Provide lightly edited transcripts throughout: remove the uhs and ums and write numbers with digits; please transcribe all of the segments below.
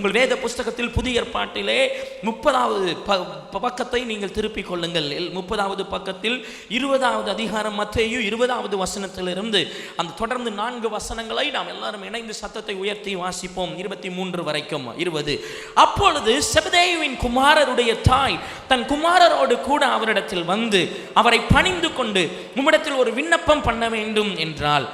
உங்கள் வேத புஸ்தகத்தில் புதிய ஏற்பாட்டிலே 30வது பக்கத்தை நீங்கள் திருப்பிக் கொள்ளுங்கள். 30வது பக்கத்தில் 20வது அதிகாரம் மத்தேயு 20வது வசனத்திலிருந்து அந்த தொடர்ந்து 4 வசனங்களை நாம் எல்லாரும் இணைந்து சத்தத்தை உயர்த்தி வாசிப்போம். 23 வரைக்கும் 20. அப்பொழுது செபதேயுவின் குமாரருடைய தாய் தன் குமாரரோடு கூட அவரிடத்தில் வந்து அவரை பணிந்து கொண்டு உம்மிடத்தில் ஒரு விண்ணப்பம் பண்ண வேண்டும் என்றாள்.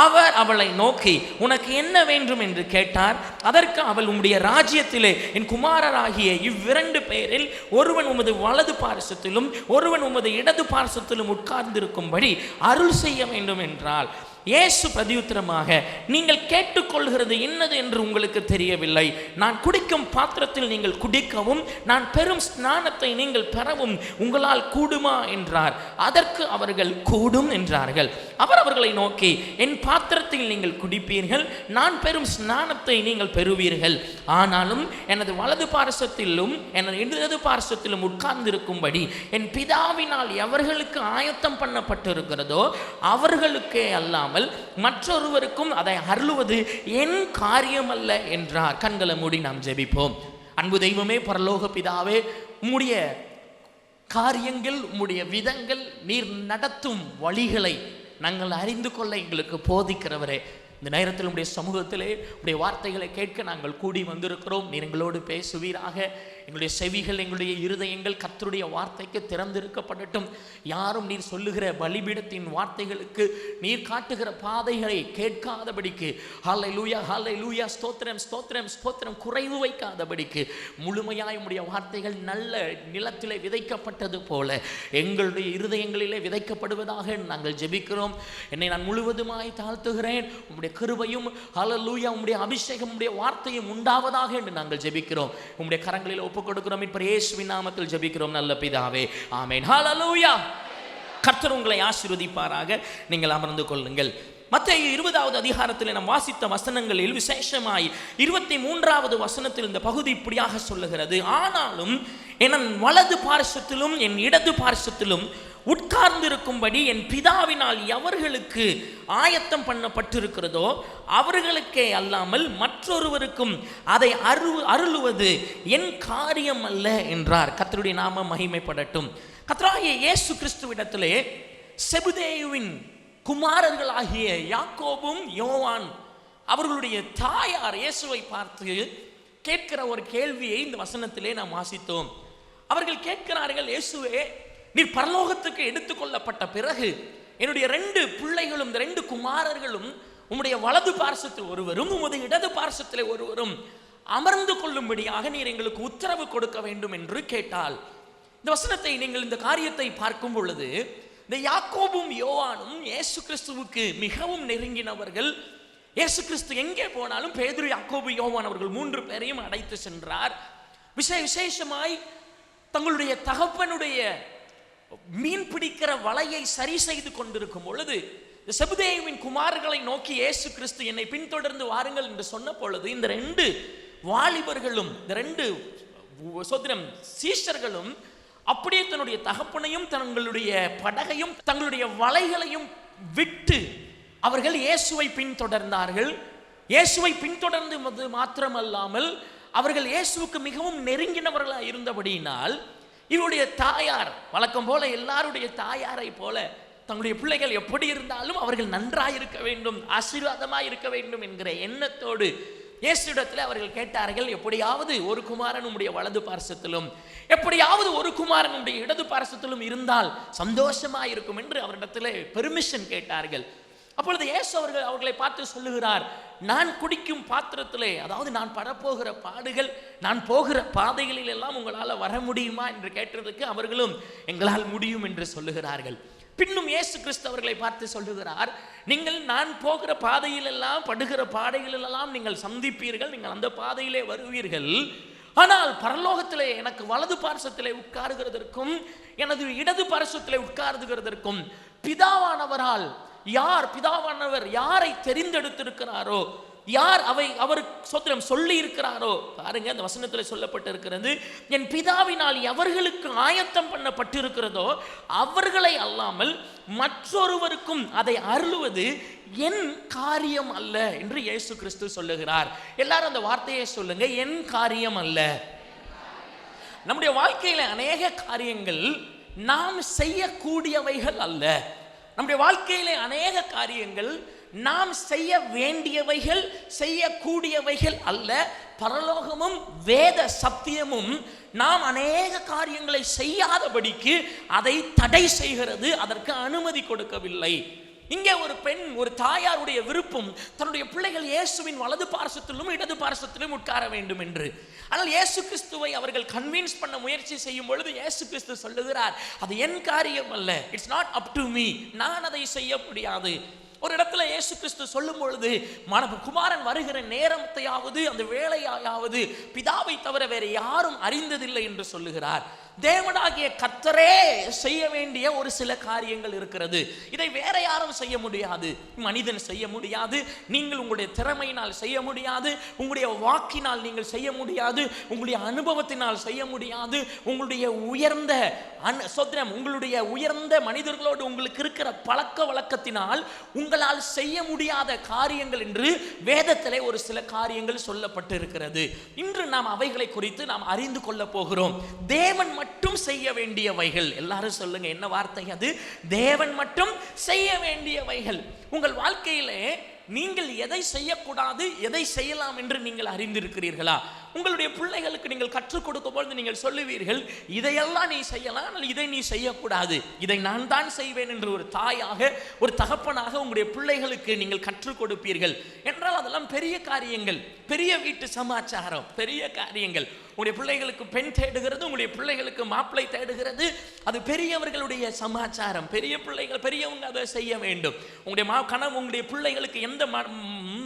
அவர் அவளை நோக்கி உனக்கு என்ன வேண்டும் என்று கேட்டார். அதற்கு அவள் உம்முடைய ராஜ்யத்திலே என் குமாரராகிய இவ்விரண்டு பேரில் ஒருவன் உமது வலது பார்சத்திலும் ஒருவன் உமது இடது பார்சத்திலும் உட்கார்ந்திருக்கும்படி அருள் செய்ய வேண்டும் என்றாள். இயேசு பிரதியுத்தரமாக, நீங்கள் கேட்டுக்கொள்கிறது என்னது என்று உங்களுக்கு தெரியவில்லை. நான் குடிக்கும் பாத்திரத்தில் நீங்கள் குடிக்கவும் நான் பெரும் ஸ்நானத்தை நீங்கள் பெறவும் உங்களால் கூடுமா என்றார். அதற்கு அவர்கள் கூடும் என்றார்கள். அவர் அவர்களை நோக்கி, என் பாத்திரத்தில் நீங்கள் குடிப்பீர்கள், நான் பெரும் ஸ்நானத்தை நீங்கள் பெறுவீர்கள். ஆனாலும் எனது வலது பார்சத்திலும் எனது இடது பார்சத்திலும் உட்கார்ந்திருக்கும்படி என் பிதாவினால் எவர்களுக்கு ஆயத்தம் பண்ணப்பட்டிருக்கிறதோ அவர்களுக்கே அல்லாமல் மற்றொருவருக்கும் அதை அருளுவது என் காரியம் அல்ல என்றார். கண்களை மூடி நாம் ஜெபிப்போம். அன்பு தெய்வமே, பரலோக பிதாவே, உம்முடைய காரியங்கள், உம்முடைய விதங்கள், நீர் நடத்தும் வழிகளை நாங்கள் அறிந்து கொள்ள எங்களுக்கு போதிக்கிறவரே, இந்த நேரத்தில் உடைய சமூகத்திலே உடைய வார்த்தைகளை கேட்க நாங்கள் கூடி வந்திருக்கிறோம். நீர் எங்களோடு பேசுவீராக. எங்களுடைய செவிகள், எங்களுடைய இருதயங்கள் கர்த்தருடைய வார்த்தைக்கு திறந்திருக்கப்படட்டும். யாரும் நீர் சொல்லுகிற பலிபீடத்தின் வார்த்தைகளுக்கு, நீர் காட்டுகிற பாதைகளை கேட்காதபடிக்கு, ஹல்லேலூயா ஹல்லேலூயா, ஸ்தோத்திரம் ஸ்தோத்திரம் ஸ்தோத்திரம், குறைவு வைக்காதபடிக்கு முழுமையாய் உடைய வார்த்தைகள் நல்ல நிலத்திலே விதைக்கப்பட்டது போல எங்களுடைய இருதயங்களிலே விதைக்கப்படுவதாக நாங்கள் ஜெபிக்கிறோம். என்னை நான் முழுவதுமாய் தாழ்த்துகிறேன். உம்முடைய கிருபையும் ஹல்லேலூயா உம்முடைய அபிஷேகம் உம்முடைய வார்த்தையும் உண்டாவதாக என்று நாங்கள் ஜெபிக்கிறோம். உம்முடைய கரங்களில் ஒப்புக் கொடுக்கிறோம். இப்ப இயேசுவின் நாமத்தில் ஜெபிக்கிறோம் நல்ல பிதாவே, ஆமென். ஹல்லேலூயா. கர்த்தர் உங்களை ஆசீர்வதிப்பாராக. நீங்கள் அமர்ந்து கொள்ளுங்கள். மத்தேயு 20வது அதிகாரத்தில் நாம் வாசித்த வசனங்களில் விசேஷமாய் 23வது வசனத்தில் இந்த பகுதி இப்படியாக சொல்லுகிறது. ஆனாலும் என் வலது பார்சத்திலும் என் இடது பார்சத்திலும் உட்கார்ந்திருக்கும்படி என் பிதாவினால் எவர்களுக்கு ஆயத்தம் பண்ணப்பட்டிருக்கிறதோ அவர்களுக்கே அல்லாமல் மற்றொருவருக்கும் அதை அருளுவது என் காரியம் அல்ல என்றார். கர்த்தருடைய நாமம் மகிமைப்படட்டும். கர்த்தராகிய இயேசு கிறிஸ்துவிடத்திலே செபதேயுவின் குமாரர்களாகிய யாக்கோபும் யோவான் அவர்களுடைய தாயார் இயேசுவை பார்த்து கேட்கிற ஒரு கேள்வியை இந்த வசனத்திலே நாம் வாசித்தோம். அவர்கள் கேட்கிறார்கள், இயேசுவே, நீர் பரலோகத்துக்கு எடுத்துக்கொள்ளப்பட்ட பிறகு என்னுடைய 2 பிள்ளைகளும், இந்த 2 குமாரர்களும் உம்முடைய வலது பார்சத்தில் ஒருவரும் உமது இடது பார்சத்திலே ஒருவரும் அமர்ந்து கொள்ளும்படியாக நீர் எங்களுக்கு உத்தரவு கொடுக்க வேண்டும் என்று கேட்டாள். இந்த வசனத்தை நீங்கள் இந்த காரியத்தை பார்க்கும் பொழுது, இந்த யாக்கோபும் யோவானும் இயேசு கிறிஸ்துவுக்கு மிகவும் நெருங்கினவர்கள். இயேசு கிறிஸ்து எங்கே போனாலும் பேதுரு, யாக்கோபு, யோவான் அவர்கள் 3 பேரையும் அழைத்து சென்றார். விசேஷமாய் தங்களுடைய தகப்பனுடைய மீன் பிடிக்கிற வலையை சரி செய்து கொண்டிருக்கும் பொழுது செபதேயுவின் குமாரர்களை நோக்கி இயேசு கிறிஸ்து என்னை பின்தொடர்ந்து வாருங்கள் என்று சொன்ன பொழுது இந்த 2 வாலிபர்களும், இந்த 2 சீஷர்களும் அப்படியே தன்னுடைய தகப்பனையும் தங்களுடைய படகையும் தங்களுடைய வலைகளையும் விட்டு அவர்கள் இயேசுவை பின்தொடர்ந்தார்கள். இயேசுவை பின்தொடர்ந்து மாத்திரமல்லாமல் அவர்கள் இயேசுவுக்கு மிகவும் நெருங்கினவர்களாக இருந்தபடியினால் இவருடைய தாயார் வழக்கம் போல எல்லாருடைய தாயாரை போல தங்களுடைய பிள்ளைகள் எப்படி இருந்தாலும் அவர்கள் நன்றாக இருக்க வேண்டும், ஆசீர்வாதமாக இருக்க வேண்டும் என்கிற எண்ணத்தோடு இயேசுவிடத்தில் அவர்கள் கேட்டார்கள், எப்படியாவது ஒரு குமாரன் உம்முடைய வலது பார்சத்திலும் எப்படியாவது ஒரு குமாரன் உம்முடைய இடது பார்சத்திலும் இருந்தால் சந்தோஷமாக இருக்கும் என்று அவரிடத்தில் பெர்மிஷன் கேட்டார்கள். அப்பொழுது இயேசு அவர்களை பார்த்து சொல்லுகிறார், நான் குடிக்கும் பாத்திரத்திலே, அதாவது நான் படப்போகிற பாடுகள், நான் போகிற பாதைகளில் எல்லாம் உங்களால் வர முடியுமா என்று கேட்டதுக்கு அவர்களும் எங்களால் முடியும் என்று சொல்லுகிறார்கள். பின்னும் இயேசு கிறிஸ்து அவர்களை பார்த்து சொல்லுகிறார், நீங்கள் நான் போகிற பாதையிலெல்லாம் படுகிற பாதைகளிலெல்லாம் நீங்கள் சந்திப்பீர்கள், நீங்கள் அந்த பாதையிலே வருவீர்கள். ஆனால் பரலோகத்திலே எனக்கு வலது பார்சத்திலே உட்காருகிறதற்கும் எனது இடது பார்சத்திலே உட்காருகிறதற்கும் பிதாவானவர் யாரை தெரிந்தெடுத்திருக்கிறாரோ யார் அவர் ஸ்தோத்திரம் சொல்லி இருக்கிறாரோ பாருங்க, அந்த வசனத்தில் சொல்லப்பட்டு இருக்கிறது, என் பிதாவினால் எவர்களுக்கு ஆயத்தம் பண்ணப்பட்டிருக்கிறதோ அவர்களை அல்லாமல் மற்றொருவருக்கும் அதை அருளுவது என் காரியம் அல்ல என்று இயேசு கிறிஸ்து சொல்லுகிறார். எல்லாரும் அந்த வார்த்தையை சொல்லுங்க, என் காரியம் அல்ல. நம்முடைய வாழ்க்கையில அநேக காரியங்கள் நாம் செய்யக்கூடியவைகள் அல்ல. நம்முடைய வாழ்க்கையிலே அநேக காரியங்கள் நாம் செய்ய வேண்டியவைகள், செய்யக்கூடியவைகள் அல்ல. பரலோகமும் வேத சத்தியமும் நாம் அநேக காரியங்களை செய்யாதபடிக்கு அதை தடை செய்கிறது, அதற்கு அனுமதி கொடுக்கவில்லை. இங்கே ஒரு பெண், ஒரு தாயாருடைய விருப்பம் தன்னுடைய பிள்ளைகள் இயேசுவின் வலது பார்சத்திலும் இடது பார்சத்திலும் உட்கார வேண்டும் என்று. ஆனால் இயேசு கிறிஸ்துவை அவர்கள் கன்வின்ஸ் பண்ண முயற்சி செய்யும் பொழுது இயேசு கிறிஸ்து சொல்லுகிறார், அது என் காரியம் அல்ல, it's not up to me, நான் அதை செய்ய முடியாது. ஒரு இடத்துல இயேசு கிறிஸ்து சொல்லும் பொழுது, குமாரன் வருகிற நேரத்தையாவது அந்த வேளையாவது பிதாவை தவிர வேற யாரும் அறிந்ததில்லை என்று சொல்லுகிறார். தேவனாகிய கர்த்தரே செய்ய வேண்டிய ஒரு சில காரியங்கள் இருக்கிறது. இதை வேற யாரும் செய்ய முடியாது, மனிதன் செய்ய முடியாது, நீங்கள் உங்களுடைய திறமையினால் செய்ய முடியாது, உங்களுடைய வாக்கினால் நீங்கள் செய்ய முடியாது, உங்களுடைய அனுபவத்தினால் செய்ய முடியாது, உங்களுடைய உயர்ந்த உங்களுடைய உயர்ந்த மனிதர்களோடு உங்களுக்கு இருக்கிற பழக்க வழக்கத்தினால் உங்களால் செய்ய முடியாத காரியங்கள் என்று வேதத்திலே ஒரு சில காரியங்கள் சொல்லப்பட்டு இருக்கிறது. இன்று நாம் அவைகளை குறித்து நாம் அறிந்து கொள்ள போகிறோம். தேவன் மட்டும் செய்ய வேண்டியவைகள். எல்லாரும் சொல்லுங்க, என்ன வார்த்தை அது? தேவன் மட்டும் செய்ய வேண்டியவைகள். உங்கள் வாழ்க்கையிலே நீங்கள் எதை செய்யக்கூடாது, எதை செய்யலாம் என்று நீங்கள் அறிந்திருக்கிறீர்களா? உங்களுடைய பிள்ளைகளுக்கு நீங்கள் கற்றுக் கொடுக்கும் பொழுது நீங்கள் சொல்லுவீர்கள், இதையெல்லாம் நீ செய்யலாம், ஆனால் இதை நீ செய்யக்கூடாது, இதை நான் தான் செய்வேன் என்று ஒரு தாயாக, ஒரு தகப்பனாக உங்களுடைய பிள்ளைகளுக்கு நீங்கள் கற்றுக் கொடுப்பீர்கள் என்றால் அதெல்லாம் பெரிய காரியங்கள், பெரிய வீட்டு சமாச்சாரம், பெரிய காரியங்கள். உங்களுடைய பிள்ளைகளுக்கு பெண் தேடுகிறது, உங்களுடைய பிள்ளைகளுக்கு மாப்பிள்ளை தேடுகிறது, அது பெரியவர்களுடைய சமாச்சாரம். பெரிய பிள்ளைகள், பெரியவங்க அதை செய்ய வேண்டும். உங்களுடைய கனவு, உங்களுடைய பிள்ளைகளுக்கு எந்த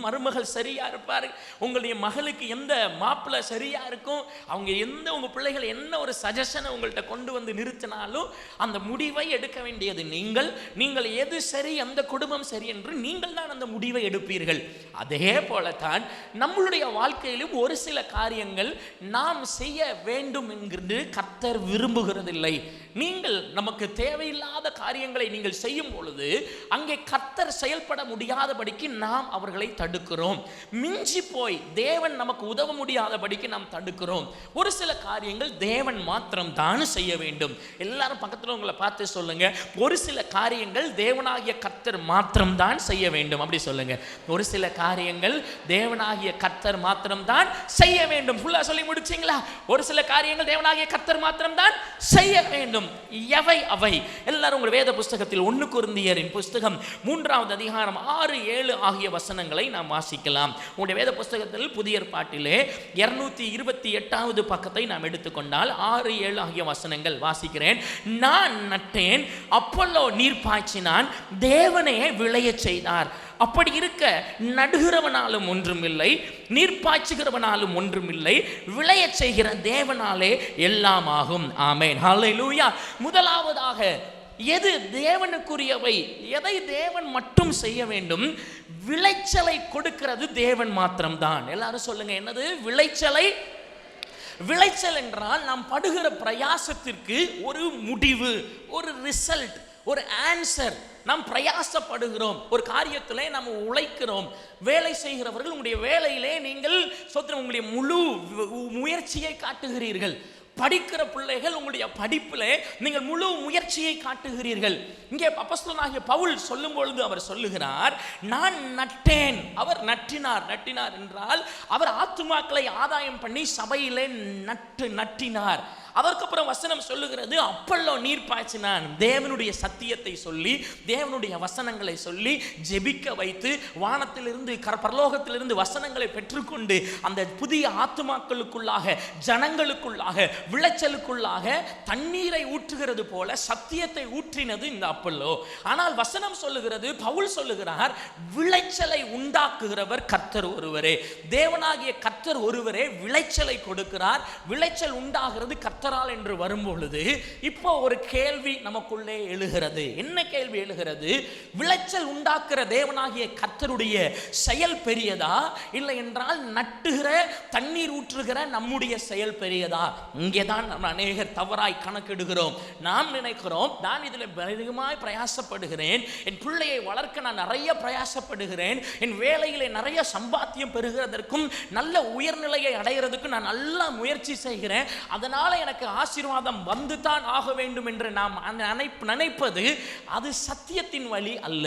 மருமகள் சரியா இருப்பாரு, உங்களுடைய மகளுக்கு எந்த மாப்பிள்ளை சரியா இருக்கும், அவங்க உங்க பிள்ளைகள் என்ன ஒரு சஜஷனை உங்கள்கிட்ட கொண்டு வந்து நிறுத்தினாலும் அந்த முடிவை எடுக்க வேண்டியது நீங்கள் எது சரி, அந்த குடும்பம் சரி என்று நீங்கள் தான் அந்த முடிவை எடுப்பீர்கள். அதே போலத்தான் நம்மளுடைய வாழ்க்கையிலும் ஒரு சில காரியங்கள் நாம் செய்ய வேண்டும் என்கிறது கர்த்தர் விரும்புகிறதில்லை. நீங்கள் நமக்கு தேவையில்லாத காரியங்களை நீங்கள் செய்யும் பொழுது அங்கே கர்த்தர் செயல்பட முடியாதபடிக்கு நாம் அவர்களை தடுக்கிறோம். மிஞ்சி போய் தேவன் நமக்கு உதவ முடியாதபடிக்கு நாம் தடுக்கிறோம். ஒரு சில காரியங்கள் தேவன் மாத்திரம் தான் செய்ய வேண்டும். எல்லாரும் பக்கத்தில் உங்களை பார்த்து சொல்லுங்க, ஒரு சில காரியங்கள் தேவனாகிய கர்த்தர் மாத்திரம் தான் செய்ய வேண்டும். அப்படி சொல்லுங்க, ஒரு சில காரியங்கள் தேவனாகிய கர்த்தர் மாத்திரம் தான் செய்ய வேண்டும். ஃபுல்லா சொல்லி முடிச்சீங்களா? ஒரு சில காரியங்கள் தேவனாகிய கர்த்தர் மாத்திரம் தான் செய்ய வேண்டும். எவை அவை? எல்லாரும் உங்கள் வேத புஸ்தகத்தில் 1 கொரிந்தியரின் புஸ்தகம் 3வது அதிகாரம் 6, 7 ஆகிய வசனங்களை நாம் வாசிக்கலாம். உங்களுடைய வேத புஸ்தகத்தில் புதிய ஏற்பாட்டிலே 228வது பக்கத்தை நாம் எடுத்துக்கொண்டால் 6, 7 ஆகிய வசனங்கள் வாசிக்கிறேன். நான் நட்டேன், அப்பல்லோ நீர் பாய்ச்சினான், தேவனே விளையச் செய்தார். அப்படி இருக்க நடுகிறவனாலும் ஒன்றுமில்லை, நீர் பாய்ச்சுகிறவனாலும் ஒன்றுமில்லை, விளையச் செய்கிற தேவனாலே எல்லாம் ஆகும். ஆமென், ஹல்லேலூயா. முதலாவதாக, எது தேவனுக்குரியவை, எதை தேவன் மட்டும் செய்ய வேண்டும்? விளைச்சலை கொடுக்கிறது தேவன் மாத்திரம்தான். எல்லாரும் சொல்லுங்க, என்னது விளைச்சலை? விளைச்சல் என்றால் நாம் படுகிற பிரயாசத்திற்கு ஒரு முடிவு, ஒரு ரிசல்ட், ஒரு ஆன்சர். நாம் பிரயாசப்படுகிறோம், ஒரு காரியத்திலே நாம் உழைக்கிறோம். வேலை செய்கிறவர்கள் உங்களுடைய வேலையிலே நீங்கள் உங்களுடைய முழு முயற்சியை காட்டுகிறீர்கள். படிக்கிற பிள்ளைகள் உங்களுடைய படிப்பிலே நீங்கள் முழு முயற்சியை காட்டுகிறீர்கள். இங்கே அப்போஸ்தலனாகிய பவுல் சொல்லும் பொழுது அவர் சொல்லுகிறார், நான் நட்டேன், அவர் நட்டினார். நட்டினார் என்றால் அவர் ஆத்துமாக்களை ஆதாயம் பண்ணி சபையிலே நட்டினார். அதற்கப்புறம் வசனம் சொல்லுகிறது, அப்பல்லோ நீர் பாய்ச்சினான். தேவனுடைய சத்தியத்தை சொல்லி, தேவனுடைய வசனங்களை சொல்லி ஜெபிக்க வைத்து, வானத்திலிருந்து பரலோகத்திலிருந்து வசனங்களை பெற்றுக்கொண்டு அந்த புதிய ஆத்துமாக்களுக்குள்ளாக, ஜனங்களுக்குள்ளாக, விளைச்சலுக்குள்ளாக தண்ணீரை ஊற்றுகிறது போல சத்தியத்தை ஊற்றினது இந்த அப்பல்லோ. ஆனால் வசனம் சொல்லுகிறது, பவுல் சொல்லுகிறார், விளைச்சலை உண்டாக்குகிறவர் கர்த்தர் ஒருவரே. தேவனாகிய கர்த்தர் கர்த்தர் ஒருவரே விளைச்சலை கொடுக்கிறார். விளைச்சல் உண்டாகிறது கர்த்தரால் என்று வரும்பொழுது இப்போ ஒரு கேள்வி நமக்குள்ளே எழுகிறது. என்ன கேள்வி எழுகிறது? விளைச்சல் உண்டாக்குற தேவனாகிய கர்த்தருடைய செயல் பெரியதா, இல்லை என்றால் நட்டுகிற தண்ணீர் ஊற்றுகிற நம்முடைய செயல் பெரியதா? இங்கேதான் நம்ம அநேகர் தவறாய் கணக்கெடுகிறோம். நாம் நினைக்கிறோம், நான் இதில் அதிகமாய் பிரயாசப்படுகிறேன், என் பிள்ளையை வளர்க்க நான் நிறைய பிரயாசப்படுகிறேன், என் வேலையிலே நிறைய சம்பாத்தியம் பெறுகிறதற்கும் நல்ல உயர்நிலையை அடைகிறதுக்கும் நான் நல்லா முயற்சி செய்கிறேன், அதனால எனக்கு ஆசீர்வாதம் வந்து தான் ஆக வேண்டும் என்று நாம் நினைப்பது அது சத்தியத்தின் வழி அல்ல.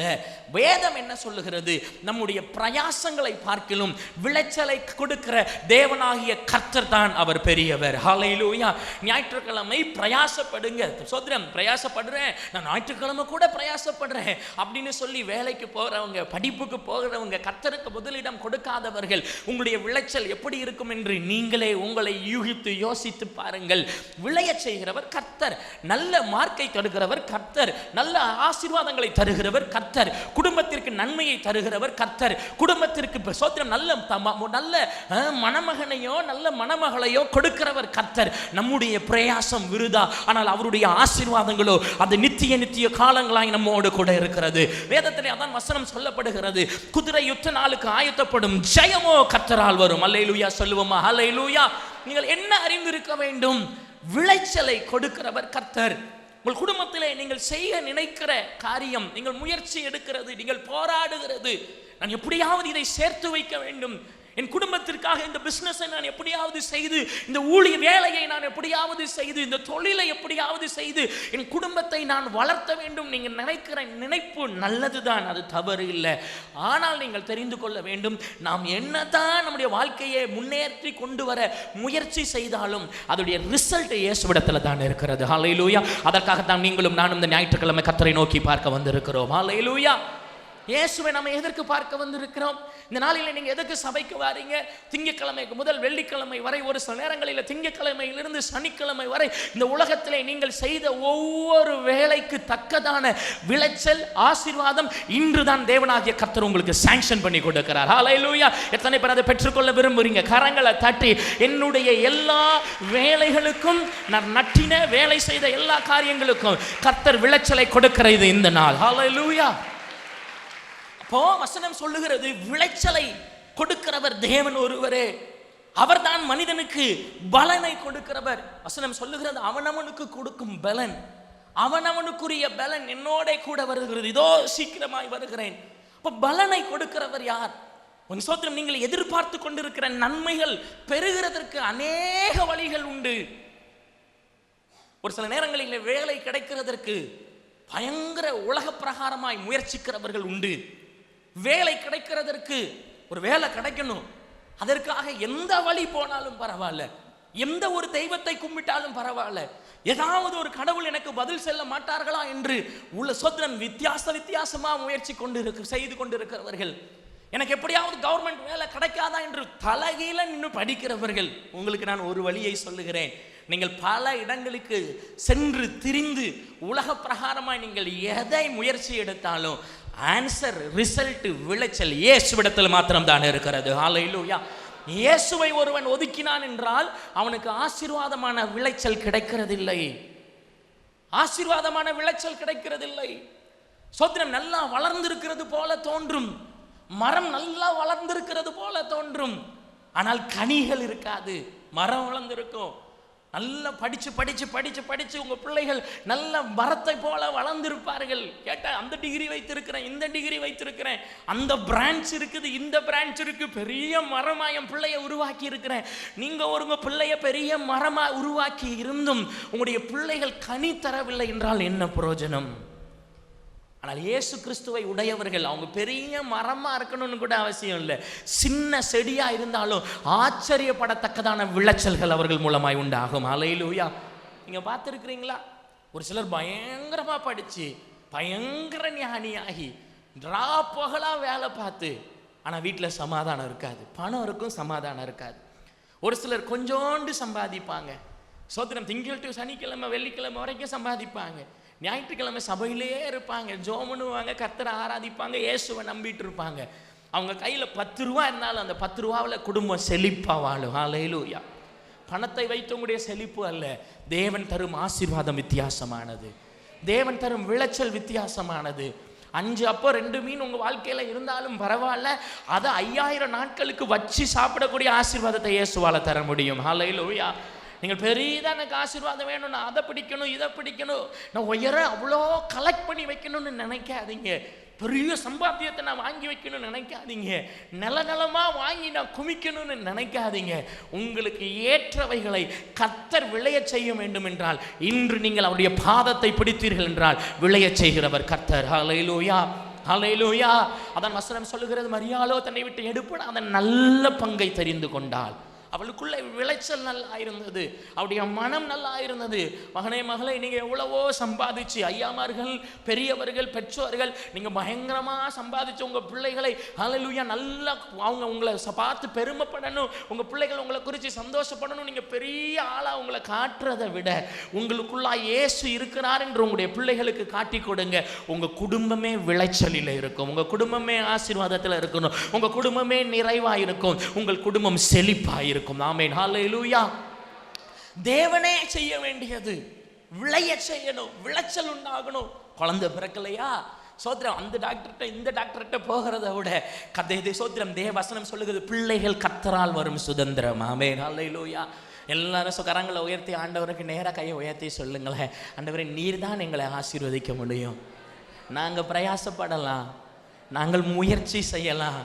வேதம் என்ன சொல்லுகிறது? நம்முடைய பிரயாசங்களை பார்க்கிலும் விளைச்சலை கொடுக்கிற தேவனாகிய கர்த்தர் தான் அவர் பெரியவர். ஹல்லேலூயா. ஞாயிற்றுக்கிழமை பிரயாசப்படுங்க. சோதரம் பிரயாசப்படுறேன், நான் ஞாயிற்றுக்கிழமை கூட பிரயாசப்படுறேன் அப்படின்னு சொல்லி வேலைக்கு போகிறவங்க, படிப்புக்கு போகிறவங்க, கர்த்தருக்கு முதலிடம் கொடுக்காதவர்கள், உங்களுடைய விளைச்சல் எப்படி இருக்கும் என்று நீங்களே உங்களை யூகித்து யோசித்து பாருங்கள். விளைய செய்கிறவர் கர்த்தர், நல்ல மார்க்கை தருகிறவர் கர்த்தர், நல்ல ஆசீர்வாதங்களை தருகிறவர் கர்த்தர், குடும்பத்திற்கு நன்மையை தருகிறவர் கர்த்தர், குடும்பத்திற்கு சோத்திரம் நல்ல மணமகனையோ நல்ல மணமகளையோ கொடுக்கிறவர் கர்த்தர். நம்முடைய பிரயாசம் விருதா, ஆனால் அவருடைய ஆசீர்வாதங்களோ அது நித்திய நித்திய காலங்களாய் நம்மோடு கூட இருக்கிறது. வேதத்திலே அதான் வசனம் சொல்லப்படுகிறது, குதிரை யுத்த நாளுக்கு ஆயத்தப்படும், ஜெயமோ கர்த்தரால் வரும். அல்லேலூயா சொல்லுவோமா? அல்லேலூயா. நீங்கள் என்ன அறிந்திருக்க வேண்டும்? விளைச்சலை கொடுக்கிறவர் கர்த்தர். உங்கள் குடும்பத்திலே நீங்கள் செய்ய நினைக்கிற காரியம், நீங்கள் முயற்சி எடுக்கிறது, நீங்கள் போராடுகிறது, நான் எப்படியாவது இதை சேர்த்து வைக்க வேண்டும், என் குடும்பத்திற்காக இந்த பிசினஸை நான் எப்படியாவது செய்து, இந்த ஊழிய வேலையை நான் எப்படியாவது செய்து, இந்த தொழிலை எப்படியாவது செய்து என் குடும்பத்தை நான் வளர்த்த வேண்டும். நீங்கள் நினைக்கிற நினைப்பு நல்லதுதான், அது தவறு இல்லை. ஆனால் நீங்கள் தெரிந்து கொள்ள வேண்டும், நாம் என்னதான் நம்முடைய வாழ்க்கையை முன்னேற்றி கொண்டு வர முயற்சி செய்தாலும் அதோடைய ரிசல்ட் இயேசுவிடத்தில் தான் இருக்கிறது. ஹல்லேலூயா. அதற்காகத்தான் நீங்களும் நானும் இந்த ஞாயிற்றுக்கிழமை கர்த்தரை நோக்கி பார்க்க வந்திருக்கிறோம். ஹல்லேலூயா. இயேசுவை நம்ம எதற்கு பார்க்க வந்திருக்கிறோம்? இந்த நாளில் நீங்கள் எதற்கு சபைக்கு வாரீங்க? திங்கட்கிழமைக்கு முதல் வெள்ளிக்கிழமை வரை, ஒரு சில நேரங்களில் திங்கட்கிழமையிலிருந்து சனிக்கிழமை வரை இந்த உலகத்திலே நீங்கள் செய்த ஒவ்வொரு வேலைக்கு தக்கதான விளைச்சல், ஆசீர்வாதம் இன்றுதான் தேவனாகிய கர்த்தர் உங்களுக்கு சாங்ஷன் பண்ணி கொடுக்கிறார். ஹல்லேலூயா. எத்தனை பேர் அதை பெற்றுக்கொள்ள விரும்புறீங்க? கரங்களை தட்டி, என்னுடைய எல்லா வேலைகளுக்கும், நான் நட்டின வேலை செய்த எல்லா காரியங்களுக்கும் கர்த்தர் விளைச்சலை கொடுக்கிறது இந்த நாள். ஹல்லேலூயா. வசனம் சொல்லுகிறது, விளைச்சலை கொடுக்கிறவர் தேவன் ஒருவரே, அவர்தான் மனிதனுக்கு பலனை கொடுக்கிறவர். வசனம் சொல்லுகிறது, அவனவனுக்கு கொடுக்கும் பலன், அவனவனுக்குரிய பலன் என்னோட கூட வருகிறது, இதோ சீக்கிரமாய் வருகிறேன். அப்ப பலனை கொடுக்கிறவர் யார்? உன் சோத்திரம், நீங்கள் எதிர்பார்த்து கொண்டிருக்கிற நன்மைகள் பெறுகிறதற்கு அநேக வழிகள் உண்டு. ஒரு சில நேரங்களில் வேலை கிடைக்கிறதற்கு பயங்கர உலக பிரகாரமாய் முயற்சிக்கிறவர்கள் உண்டு. வேலை கிடைக்கிறதற்கு, ஒரு வேலை கிடைக்கணும், அதற்காக எந்த வழி போனாலும் பரவாயில்ல, எந்த ஒரு தெய்வத்தை கும்பிட்டாலும் பரவாயில்ல, ஏதாவது ஒரு கடவுள் எனக்கு பதில் செல்ல மாட்டார்களா என்று உள்ள சோத்திரம் வித்தியாசமா முயற்சி செய்து கொண்டிருக்கிறவர்கள், எனக்கு எப்படியாவது கவர்மெண்ட் வேலை கிடைக்காதா என்று தலைகீழ நின்று படிக்கிறவர்கள். உங்களுக்கு நான் ஒரு வழியை சொல்லுகிறேன், நீங்கள் பல இடங்களுக்கு சென்று திரிந்து உலக பிரகாரமாய் நீங்கள் எதை முயற்சி எடுத்தாலும் ஆன்சர், ரிசல்ட், விளைச்சல் இயேசுவிடத்தில் மாத்திரம் தான் இருக்கிறது. ஹல்லேலூயா. இயேசுவை ஒருவன் ஒதுக்கினான் என்றால் அவனுக்கு ஆசீர்வாதமான விளைச்சல் கிடைக்கிறதில்லை. ஆசீர்வாதமான விளைச்சல் கிடைக்கிறதில்லை. சோத்திரம் நல்லா வளர்ந்திருக்கிறது போல தோன்றும், மரம் நல்லா வளர்ந்திருக்கிறது போல தோன்றும், ஆனால் கனிகள் இருக்காது. மரம் வளர்ந்திருக்கும், நல்லா படிச்சு படிச்சு படிச்சு படிச்சு உங்க பிள்ளைகள் நல்ல மரத்தை போல வளர்ந்திருப்பார்கள். கேட்டா அந்த டிகிரி வைத்திருக்கிறேன், இந்த டிகிரி வைத்திருக்கிறேன், அந்த பிரான்ச் இருக்குது, இந்த பிரான்ச் இருக்கு, பெரிய மரமா என் பிள்ளைய உருவாக்கி இருக்கிறேன். நீங்க உங்க பிள்ளைய பெரிய மரமா உருவாக்கி இருந்தும் உங்களுடைய பிள்ளைகள் கனி தரவில்லை என்றால் என்ன பிரயோஜனம்? ஆனால் இயேசு கிறிஸ்துவை உடையவர்கள் அவங்க பெரிய மரமா இருக்கணும்னு கூட அவசியம் இல்லை, சின்ன செடியா இருந்தாலும் ஆச்சரியப்படத்தக்கதான விளைச்சல்கள் அவர்கள் மூலமாய் உண்டாகும். ஹல்லேலூயா. நீங்க பார்த்துருக்கிறீங்களா? ஒரு சிலர் பயங்கரமா படிச்சு பயங்கர ஞானியாகி பகலா வேலை பார்த்து ஆனா வீட்டில் சமாதானம் இருக்காது, பணம் இருக்கும் சமாதானம் இருக்காது. ஒரு சிலர் கொஞ்சோண்டு சம்பாதிப்பாங்க, சோத்திரம் திங்கள் டு சனிக்கிழமை வெள்ளிக்கிழமை வரைக்கும் சம்பாதிப்பாங்க, ஞாயிற்றுக்கிழமை சபையிலேயே இருப்பாங்க, ஜோம் பண்ணுவாங்க, கர்த்தரை ஆராதிப்பாங்க, இயேசுவை நம்பிட்டு இருப்பாங்க. அவங்க கையில் 10 ரூபா இருந்தாலும் அந்த 10 ரூபாவில் குடும்பம் செழிப்பாக வாழும். ஹல்லேலூயா. பணத்தை வைத்தவங்களுடைய செழிப்பு அல்ல, தேவன் தரும் ஆசீர்வாதம் வித்தியாசமானது. தேவன் தரும் விளைச்சல் வித்தியாசமானது. 5 அப்போ 2 மீன் உங்கள் வாழ்க்கையில் இருந்தாலும் பரவாயில்ல, அதை 5000 நாட்களுக்கு வச்சு சாப்பிடக்கூடிய ஆசீர்வாதத்தை இயேசுவால் தர முடியும். ஹல்லேலூயா. நீங்கள் பெரியதாக எனக்கு ஆசீர்வாதம் வேணும், நான் அதை பிடிக்கணும் இதை பிடிக்கணும், நான் உயர அவ்வளோ கலெக்ட் பண்ணி வைக்கணும்னு நினைக்காதீங்க. பெரிய சம்பாத்தியத்தை நான் வாங்கி வைக்கணும்னு நினைக்காதீங்க. நிலநலமாக வாங்கி நான் குமிக்கணும்னு நினைக்காதீங்க. உங்களுக்கு ஏற்றவைகளை கர்த்தர் விளைய செய்ய வேண்டும் என்றால், இன்று நீங்கள் அவருடைய பாதத்தை பிடித்தீர்கள் என்றால் விளைய செய்கிறவர் கர்த்தர். ஹல்லேலூயா, ஹல்லேலூயா. அதான் வசனம் சொல்லுகிறது, மரியாளோ தன்னை விட்டு எடுப்பட அதன் நல்ல பங்கை தெரிந்து கொண்டாள். அவளுக்குள்ள விளைச்சல் நல்லா இருந்தது, அவருடைய மனம் நல்லா இருந்தது. மகனே மகளே, நீங்கள் எவ்வளவோ சம்பாதிச்சு, ஐயாமார்கள் பெரியவர்கள் பெற்றோர்கள் நீங்கள் பயங்கரமாக சம்பாதிச்சு உங்கள் பிள்ளைகளை ஹல்லேலூயா நல்லா அவங்க உங்களை பார்த்து பெருமைப்படணும், உங்கள் பிள்ளைகள் உங்களை குறித்து சந்தோஷப்படணும், நீங்கள் பெரிய ஆளாக உங்களை காட்டுறதை விட உங்களுக்குள்ளா இயேசு இருக்கிறார் என்று உங்களுடைய பிள்ளைகளுக்கு காட்டி கொடுங்க. உங்கள் குடும்பமே விளைச்சலில் இருக்கும், உங்கள் குடும்பமே ஆசீர்வாதத்தில் இருக்கணும், உங்கள் குடும்பமே நிறைவாக இருக்கும், உங்கள் குடும்பம் செழிப்பாக இருக்கும். ஆமென், ஹல்லேலூயா. தேவனே செய்ய வேண்டியது விளைய செய்யணும், விளைச்சல் உண்டாகணும். குழந்தை பிறக்கலையா, சோத்திரம், அந்த டாக்டர்கிட்ட இந்த டாக்டர்கிட்ட போகிறத விட கதை சோத்திரம் தேவவசனம் சொல்லுகிறது, பிள்ளைகள் கர்த்தரால் வரும் சுதந்திரம். ஆமென், ஹல்லேலூயா. எல்லாரும் கரங்களை உயர்த்தி ஆண்டவருக்கு நேராக கையை உயர்த்தி சொல்லுங்களேன், ஆண்டவரே நீர் தான் எங்களை ஆசீர்வதிக்க முடியும். நாங்கள் பிரயாசப்படலாம், நாங்கள் முயற்சி செய்யலாம்,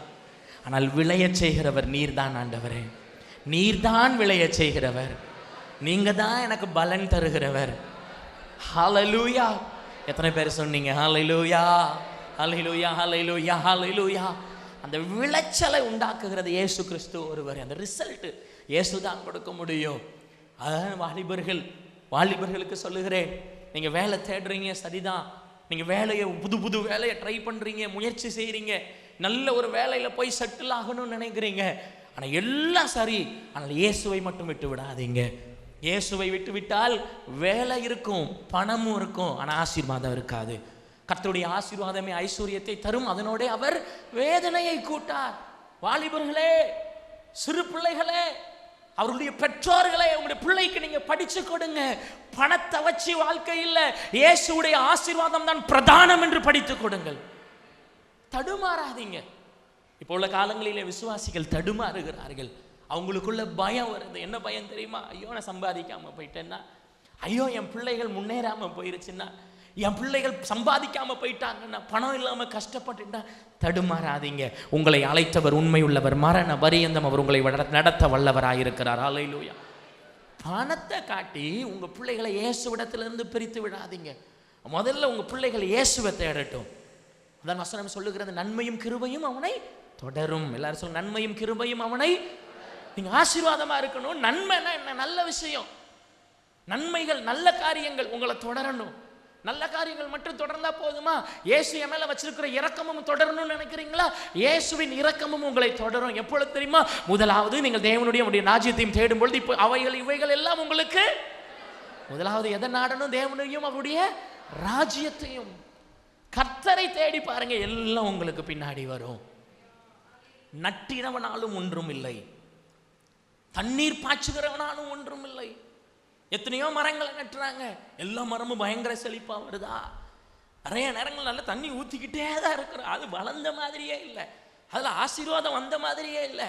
ஆனால் விளைய செய்கிறவர் நீர் தான் ஆண்டவரே. நீர்தான் விளைய செய்கிறவர், நீங்க தான் எனக்கு பலன் தருகிறவர். ஹல்லேலூயா. எத்தனை பேர் சொன்னீங்க ஹல்லேலூயா, ஹல்லேலூயா, ஹல்லேலூயா, ஹல்லேலூயா. அந்த விளைச்சலை உண்டாக்குகிறது இயேசு கிறிஸ்து ஒருவர். அந்த ரிசல்ட் இயேசு தான் கொடுக்க முடியும். அதான் வாலிபர்களுக்கு சொல்லுகிறேன், நீங்க வேலை தேடுறீங்க, சரிதான். நீங்க வேலையை புது வேலையை ட்ரை பண்றீங்க, முயற்சி செய்றீங்க, நல்ல ஒரு வேலையில போய் செட்டில் ஆகணும்னு நினைக்கிறீங்க. ஆனால் எல்லாம் சரி, ஆனால் இயேசுவை மட்டும் விட்டு விடாதீங்க. இயேசுவை விட்டு விட்டால் வேலை இருக்கும், பணமும் இருக்கும், ஆனால் ஆசீர்வாதம் இருக்காது. கர்த்தருடைய ஆசீர்வாதமே ஐஸ்வர்யத்தை தரும், அதனோட அவர் வேதனையை கூட்டார். வாலிபர்களே, சிறு பிள்ளைகளே, அவருடைய பெற்றோர்களே, உங்களுடைய பிள்ளைக்கு நீங்க படிச்சு கொடுங்க. பணத்தை வச்சு வாழ்க்கை இல்லை, இயேசுடைய ஆசீர்வாதம் தான் பிரதானம் என்று படித்து கொடுங்கள். தடுமாறாதீங்க. இப்போ உள்ள காலங்களிலே விசுவாசிகள் தடுமாறுகிறார்கள். அவங்களுக்குள்ள பயம் வருது. என்ன பயம் தெரியுமா? ஐயோ நான் சம்பாதிக்காம போயிட்டேன்னா, ஐயோ என் பிள்ளைகள் முன்னேறாம போயிருச்சுன்னா, என் பிள்ளைகள் சம்பாதிக்காம போயிட்டாங்கன்னா, பணம் இல்லாம கஷ்டப்பட்டுட்டா. தடுமாறாதீங்க. உங்களை அழைத்தவர் உண்மை உள்ளவர், மரண பரியந்தம் அவர் உங்களை நடத்த வல்லவராயிருக்கிறார். ஹல்லேலூயா. பணத்தை காட்டி உங்க பிள்ளைகளை இயேசுவிடத்திலிருந்து பிரித்து விடாதீங்க. முதல்ல உங்க பிள்ளைகள் இயேசுவை தேடட்டும். அதான் வசனம் சொல்லுகிறது, நன்மையும் கிருபையும் அவனை தொடரும். எல்லாரும் சொல்லுங்க, நன்மையும் கிருபையும் அவனை. நீங்க ஆசீர்வாதமா இருக்கணும். நன்மைனா என்ன? நல்ல விஷயம், நன்மைகள், நல்ல காரியங்கள் உங்களை தொடரணும். நல்ல காரியங்கள் மட்டும் தொடர்ந்தா போதுமா? இயேசு என் மேல வச்சிருக்கிற இரக்கமும் தொடரணும்னு நினைக்கிறீங்களா? இயேசுவின் இரக்கமும் உங்களை தொடரும். எப்பொழுது தெரியுமா? முதலாவது நீங்கள் தேவனுடைய ராஜ்யத்தையும் தேடும் பொழுது, இப்போ இவைகள் எல்லாம் உங்களுக்கு. முதலாவது எதை நாடணும்? தேவனையும் அவருடைய ராஜ்யத்தையும். கர்த்தரை தேடி பாருங்க, எல்லாம் உங்களுக்கு பின்னாடி வரும். நட்டினவனாலும் ஒன்றும் இல்லை, தண்ணீர் பாய்ச்சுகிறவனாலும் ஒன்றும் இல்லை. எத்தனையோ மரங்களை நட்டுறாங்க, எல்லா மரமும் பயங்கர செழிப்பா வருதா? நிறைய நேரங்கள் நல்ல தண்ணி ஊற்றிக்கிட்டே தான் இருக்கிறோம், அது வளர்ந்த மாதிரியே இல்லை, அதில் ஆசீர்வாதம் வந்த மாதிரியே இல்லை.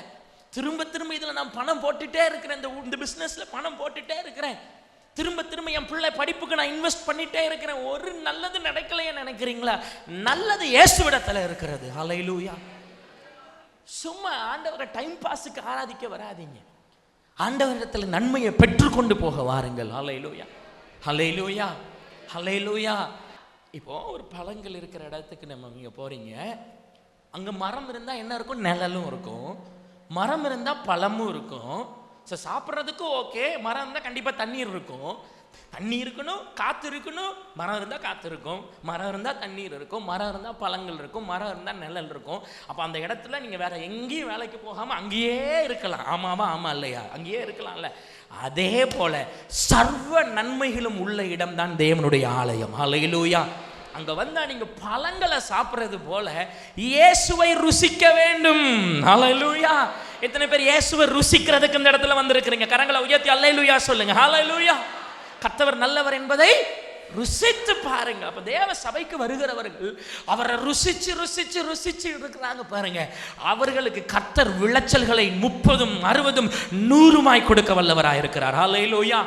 திரும்ப இதில் நான் பணம் போட்டுட்டே இருக்கிறேன், இந்த பிஸ்னஸில் பணம் போட்டுட்டே இருக்கிறேன், திரும்ப என் பிள்ளை படிப்புக்கு நான் இன்வெஸ்ட் பண்ணிட்டே இருக்கிறேன், ஒரு நல்லது நடக்கலையே நினைக்கிறீங்களா? நல்லது இயேசுவிடத்தில் இருக்கிறது. ஹல்லேலூயா. சும்மா ஆண்டவரை டைம் பாஸுக்கு ஆராதிக்க வராதீங்க, ஆண்டவரிடத்தில் நன்மையை பெற்றுக்கொண்டு போக வாருங்கள். ஹல்லேலூயா, ஹல்லேலூயா, ஹல்லேலூயா. இப்போ ஒரு பழங்கள் இருக்கிற இடத்துக்கு நீங்க போறீங்க, அங்க மரம் இருந்தா என்ன இருக்கும்? நிழலும் இருக்கும். மரம் இருந்தா பழமும் இருக்கும். சாப்பிட்றதுக்கு ஓகே, மரம் இருந்தால் கண்டிப்பாக தண்ணீர் இருக்கும். தண்ணி இருக்கணும், காற்று இருக்கணும். மரம் இருந்தால் காற்று இருக்கும், மரம் இருந்தால் தண்ணீர் இருக்கும், மரம் இருந்தால் பழங்கள் இருக்கும், மரம் இருந்தால் நிழல் இருக்கும். அப்போ அந்த இடத்துல நீங்கள் வேற எங்கேயும் வேலைக்கு போகாமல் அங்கேயே இருக்கலாம். ஆமாவா? ஆமாம் இல்லையா? அங்கேயே இருக்கலாம்ல. அதே போல சர்வ நன்மைகளும் உள்ள இடம்தான் தேவனுடைய ஆலயம். ஹல்லேலூயா. அங்க வந்தா நீங்க பழங்களை சாப்பிடுறது போல இயேசுவை ருசிக்க வேண்டும். ஹல்லேலூயா. எத்தனை பேர் இயேசுவை ருசிக்கிறதுக்கு இந்த இடத்துல வந்திருக்கிறீங்க? கரங்களை உயர்த்தி அல்லேலூயா சொல்லுங்க. ஹல்லேலூயா. கர்த்தர் நல்லவர் என்பதை ருசித்து பாருங்க. அப்ப தேவ சபைக்கு வருகிறவர்கள் அவரை ருசிச்சு ருசிச்சு ருசிச்சு இருக்கிறாங்க பாருங்க. அவர்களுக்கு கர்த்தர் விளைச்சல்களை 30, 60, 100 கொடுக்க வல்லவராய் இருக்கிறார். ஹல்லேலூயா.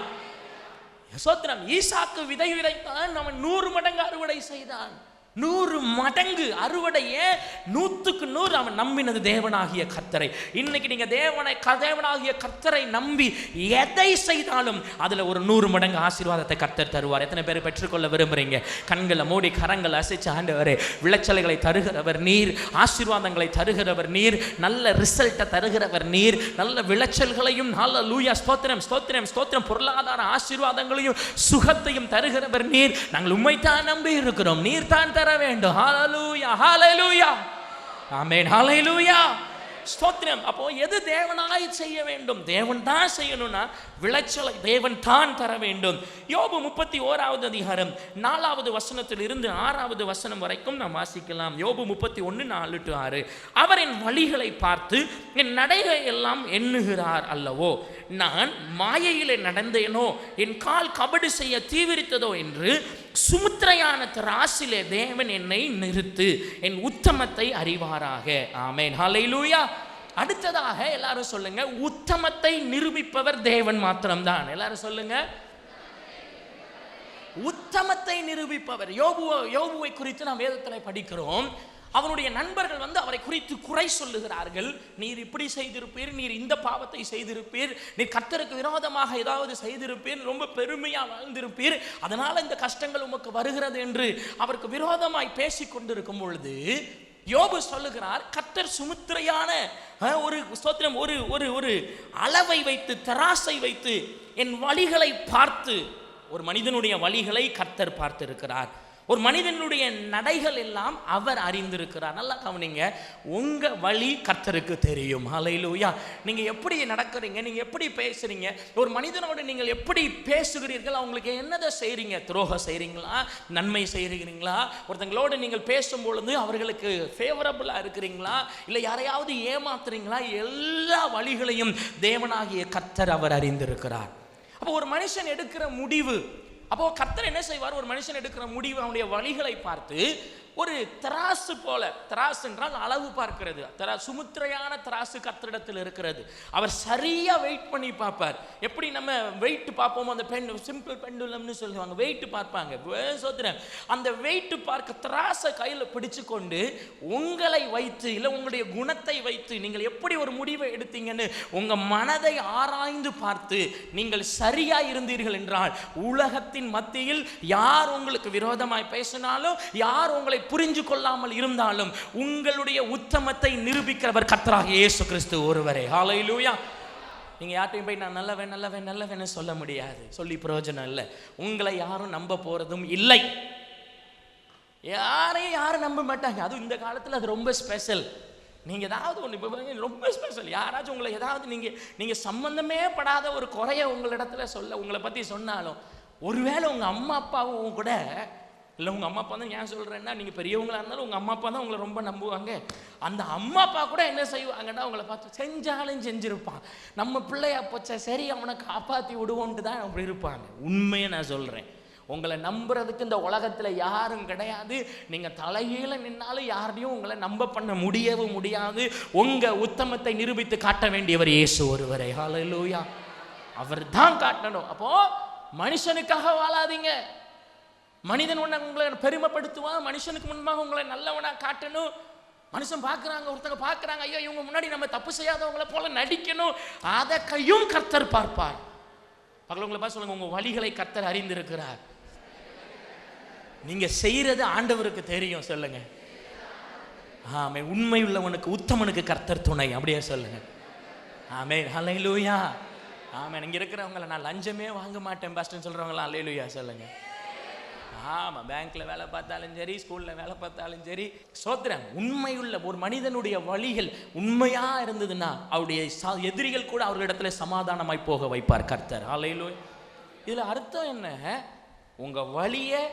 ஸ்தோத்திரம். ஈசாக்கு விதை விதைத்தான், அவன் 100 மடங்கு அறுவடை செய்தான். 100 மடங்கு அறுவடையே 100க்கு 100 அவன் நம்பினது தேவனாகிய கர்த்தரை. இன்னைக்கு நீங்க தேவனாகிய கர்த்தரை நம்பி எதை செய்தாலும் அதுல ஒரு 100 மடங்கு ஆசீர்வாதத்தை கர்த்தர் தருவார். எத்தனை பேர் பெற்றுக்கொள்ள விரும்புறீங்க? கண்களை மூடி கரங்கள் அசைச்சு, ஆண்டவரே விளைச்சல்களை தருகிறவர் நீர், ஆசீர்வாதங்களை தருகிறவர் நீர், நல்ல ரிசல்ட்டை தருகிறவர் நீர், நல்ல விளைச்சல்களையும் ஹல்லேலூயா ஸ்தோத்திரம் ஸ்தோத்திரம் ஸ்தோத்திரம் பொருளாதார ஆசீர்வாதங்களையும் சுகத்தையும் தருகிறவர் நீர். நாங்கள் உம்மைத்தான் நம்பி இருக்கிறோம், நீர் தான் தர வேண்டும். ஹல்லேலூயா ஹல்லேலூயா ஆமென் ஹல்லேலூயா ஸ்தோத்திரம். அப்போ எது தேவனாய் செய்ய வேண்டும்? தேவன் தான் செய்யணும்னா விளைச்சலை தேவன் தான் தர வேண்டும். யோபு 31வது அதிகாரம் 4வது வசனத்தில் இருந்து 6வது வசனம் வரைக்கும் நாம் வாசிக்கலாம். யோபு 31:4-6. அவர் என் வழிகளை பார்த்து என் நடைகளை எல்லாம் எண்ணுகிறார் அல்லவோ. நான் மாயையிலே நடந்தேனோ, என் கால் கபடு செய்ய தீவிரித்ததோ என்று சுமுத்திரையான தராசிலே தேவன் என்னை நிறுத்து, என் உத்தமத்தை அறிவாராக. ஆமென் ஹல்லேலூயா. அடுத்ததாக எல்லாரும் சொல்லுங்க, உத்தமத்தை நிரூபிப்பவர் தேவன் மாத்திரம்தான். எல்லாரும் சொல்லுங்க, உத்தமத்தை நிரூபிப்பவர். யோபுவை குறித்து நாம் வேதத்தில் படிக்கிறோம். அவனுடைய நண்பர்கள் அவரை குறித்து குறை சொல்லுகிறார்கள். நீர் இப்படி செய்திருப்பீர், நீர் இந்த பாவத்தை செய்திருப்பீர், நீர் கர்த்தருக்கு விரோதமாக ஏதாவது செய்திருப்பீர், ரொம்ப பெருமையா வாழ்ந்திருப்பீர், அதனால இந்த கஷ்டங்கள் உமக்கு வருகிறது என்று அவருக்கு விரோதமாய் பேசிக் கொண்டிருக்கும் பொழுது யோபு சொல்லுகிறார், கர்த்தர் சுமுத்திரையான ஒரு ஸ்தோத்திரம் ஒரு அளவை வைத்து, தராசை வைத்து என் வழிகளை பார்த்து, ஒரு மனிதனுடைய வழிகளை கர்த்தர் பார்த்து இருக்கிறார். ஒரு மனிதனுடைய நடைகள் எல்லாம் அவர் அறிந்திருக்கிறார். நல்லா கவனிங்க, உங்க வழி கர்த்தருக்கு தெரியும். ஹல்லேலூயா. நீங்க எப்படி நடக்கிறீங்க, நீங்க எப்படி பேசுறீங்க, ஒரு மனிதனோடு நீங்கள் எப்படி பேசுகிறீர்கள், அவங்களுக்கு என்னதை செய்றீங்க, துரோகம் செய்றீங்களா, நன்மை செய்கிறீங்களா, ஒருத்தங்களோடு நீங்கள் பேசும் பொழுது அவர்களுக்கு ஃபேவரபிளா இருக்கிறீங்களா, இல்லை யாரையாவது ஏமாத்துறீங்களா, எல்லா வழிகளையும் தேவனாகிய கர்த்தர் அவர் அறிந்திருக்கிறார். அப்போ ஒரு மனுஷன் எடுக்கிற முடிவு, அப்போ கர்த்தர் என்ன செய்வார்? ஒரு மனுஷன் எடுக்கிற முடிவு, அவனுடைய வழிகளை பார்த்து ஒரு தராசு போல, தராசு என்றால் அளவு பார்க்கிறது, சுமுத்திரையான தராசு கர்த்தரிடத்தில் இருக்கிறது. அவர் சரியா வெயிட் பண்ணி பார்ப்பார். எப்படி நம்ம வெயிட் பார்ப்போமோ, அந்த சிம்பிள் பெண்டுலம்னு சொல்லுவாங்க, வெயிட் பார்ப்பாங்க. அந்த வெயிட் பார்க்க தராசை கையில் பிடிச்சு கொண்டு உங்களை வைத்து, இல்லை உங்களுடைய குணத்தை வைத்து நீங்கள் எப்படி ஒரு முடிவை எடுத்தீங்கன்னு உங்க மனதை ஆராய்ந்து பார்த்து நீங்கள் சரியா இருந்தீர்கள் என்றால், உலகத்தின் மத்தியில் யார் உங்களுக்கு விரோதமாய் பேசினாலும், யார் உங்களை புரிஞ்சு கொள்ளாமல் இருந்தாலும், உங்களுடைய உத்தமத்தை நிரூபிக்கிறவர் கர்த்தராகிய இயேசு கிறிஸ்து ஒருவரே. ஹல்லேலூயா. நீங்க யார்ட்டையும் போய் நான் நல்லவன் நல்லவன் நல்லவன் சொல்ல முடியாது, சொல்லி பிரயோஜனம் இல்லை. உங்களை யாரும் நம்ப போறதும் இல்லை. யாரும் நம்ப மாட்டாங்க. அதுவும் இந்த காலத்தில் அது ரொம்ப ஸ்பெஷல். நீங்க ஏதாவது ஒன்று ரொம்ப ஸ்பெஷல், யாராச்சும் உங்களை ஏதாவது நீங்க சம்பந்தமே படாத ஒரு குறைய உங்களிடத்துல சொல்ல, உங்களை பத்தி சொன்னாலும், ஒருவேளை உங்க அம்மா அப்பாவும் கூட, இல்லை உங்கள் அம்மா அப்பா தான், ஏன் சொல்கிறேன்னா நீங்கள் பெரியவங்களாக இருந்தாலும் உங்கள் அம்மா அப்பா தான் உங்களை ரொம்ப நம்புவாங்க. அந்த அம்மா அப்பா கூட என்ன செய்வாங்கன்னா, உங்களை பார்த்து செஞ்சாலும் செஞ்சுருப்பான், நம்ம பிள்ளையா போச்சா சரி அவனை காப்பாற்றி விடுவோன்ட்டு தான் அப்படி இருப்பாங்க. உண்மையை நான் சொல்கிறேன், உங்களை நம்புறதுக்கு இந்த உலகத்தில் யாரும் கிடையாது. நீங்கள் தலைகீழ நின்னாலும் யாரையும் உங்களை நம்ப பண்ண முடியவும் முடியாது. உங்கள் உத்தமத்தை நிரூபித்து காட்ட வேண்டியவர் இயேசு ஒருவரே. ஹல்லேலூயா. அவர் தான் காட்டணும். அப்போ மனுஷனுக்காக வாழாதீங்க. மனிதன் உங்களை பெருமைப்படுத்துவான், மனுஷனுக்கு முன்பாக உங்களை நல்லவனா காட்டணும். மனுஷன் பார்க்குறாங்க, ஒருத்தங்க பார்க்குறாங்க, ஐயோ இவங்க முன்னாடி நம்ம தப்பு செய்யாதவங்களை போல நடிக்கணும், அதை கையும் கர்த்தர் பார்ப்பார். உங்களை பார்த்து சொல்லுங்க, உங்க வழிகளை கர்த்தர் அறிந்திருக்கிறார். நீங்க செய்யறது ஆண்டவருக்கு தெரியும். சொல்லுங்க ஆமென். உண்மை உள்ளவனுக்கு உத்தமனுக்கு கர்த்தர் துணை. அப்படியே சொல்லுங்க ஆமென். ஹல்லேலூயா. ஆமென். இங்க இருக்கிறவங்களை நான் லஞ்சமே வாங்க மாட்டேன் பாஸ்டர் சொல்றவங்களா ஹல்லேலூயா சொல்லுங்க. ஆமாம், பேங்க்ல வேலை பார்த்தாலும் சரி, ஸ்கூல்ல வேலை பார்த்தாலும் சரி, ஸ்தோத்திரம். உண்மையுள்ள ஒரு மனிதனுடைய வழிகள் உண்மையா இருந்ததுன்னா அவருடைய எதிரிகள் கூட அவர்களிடத்துல சமாதானமாய் போக வைப்பார் கர்த்தர். ஹல்லேலூயா. இதுல அர்த்தம் என்ன? உங்க வழியை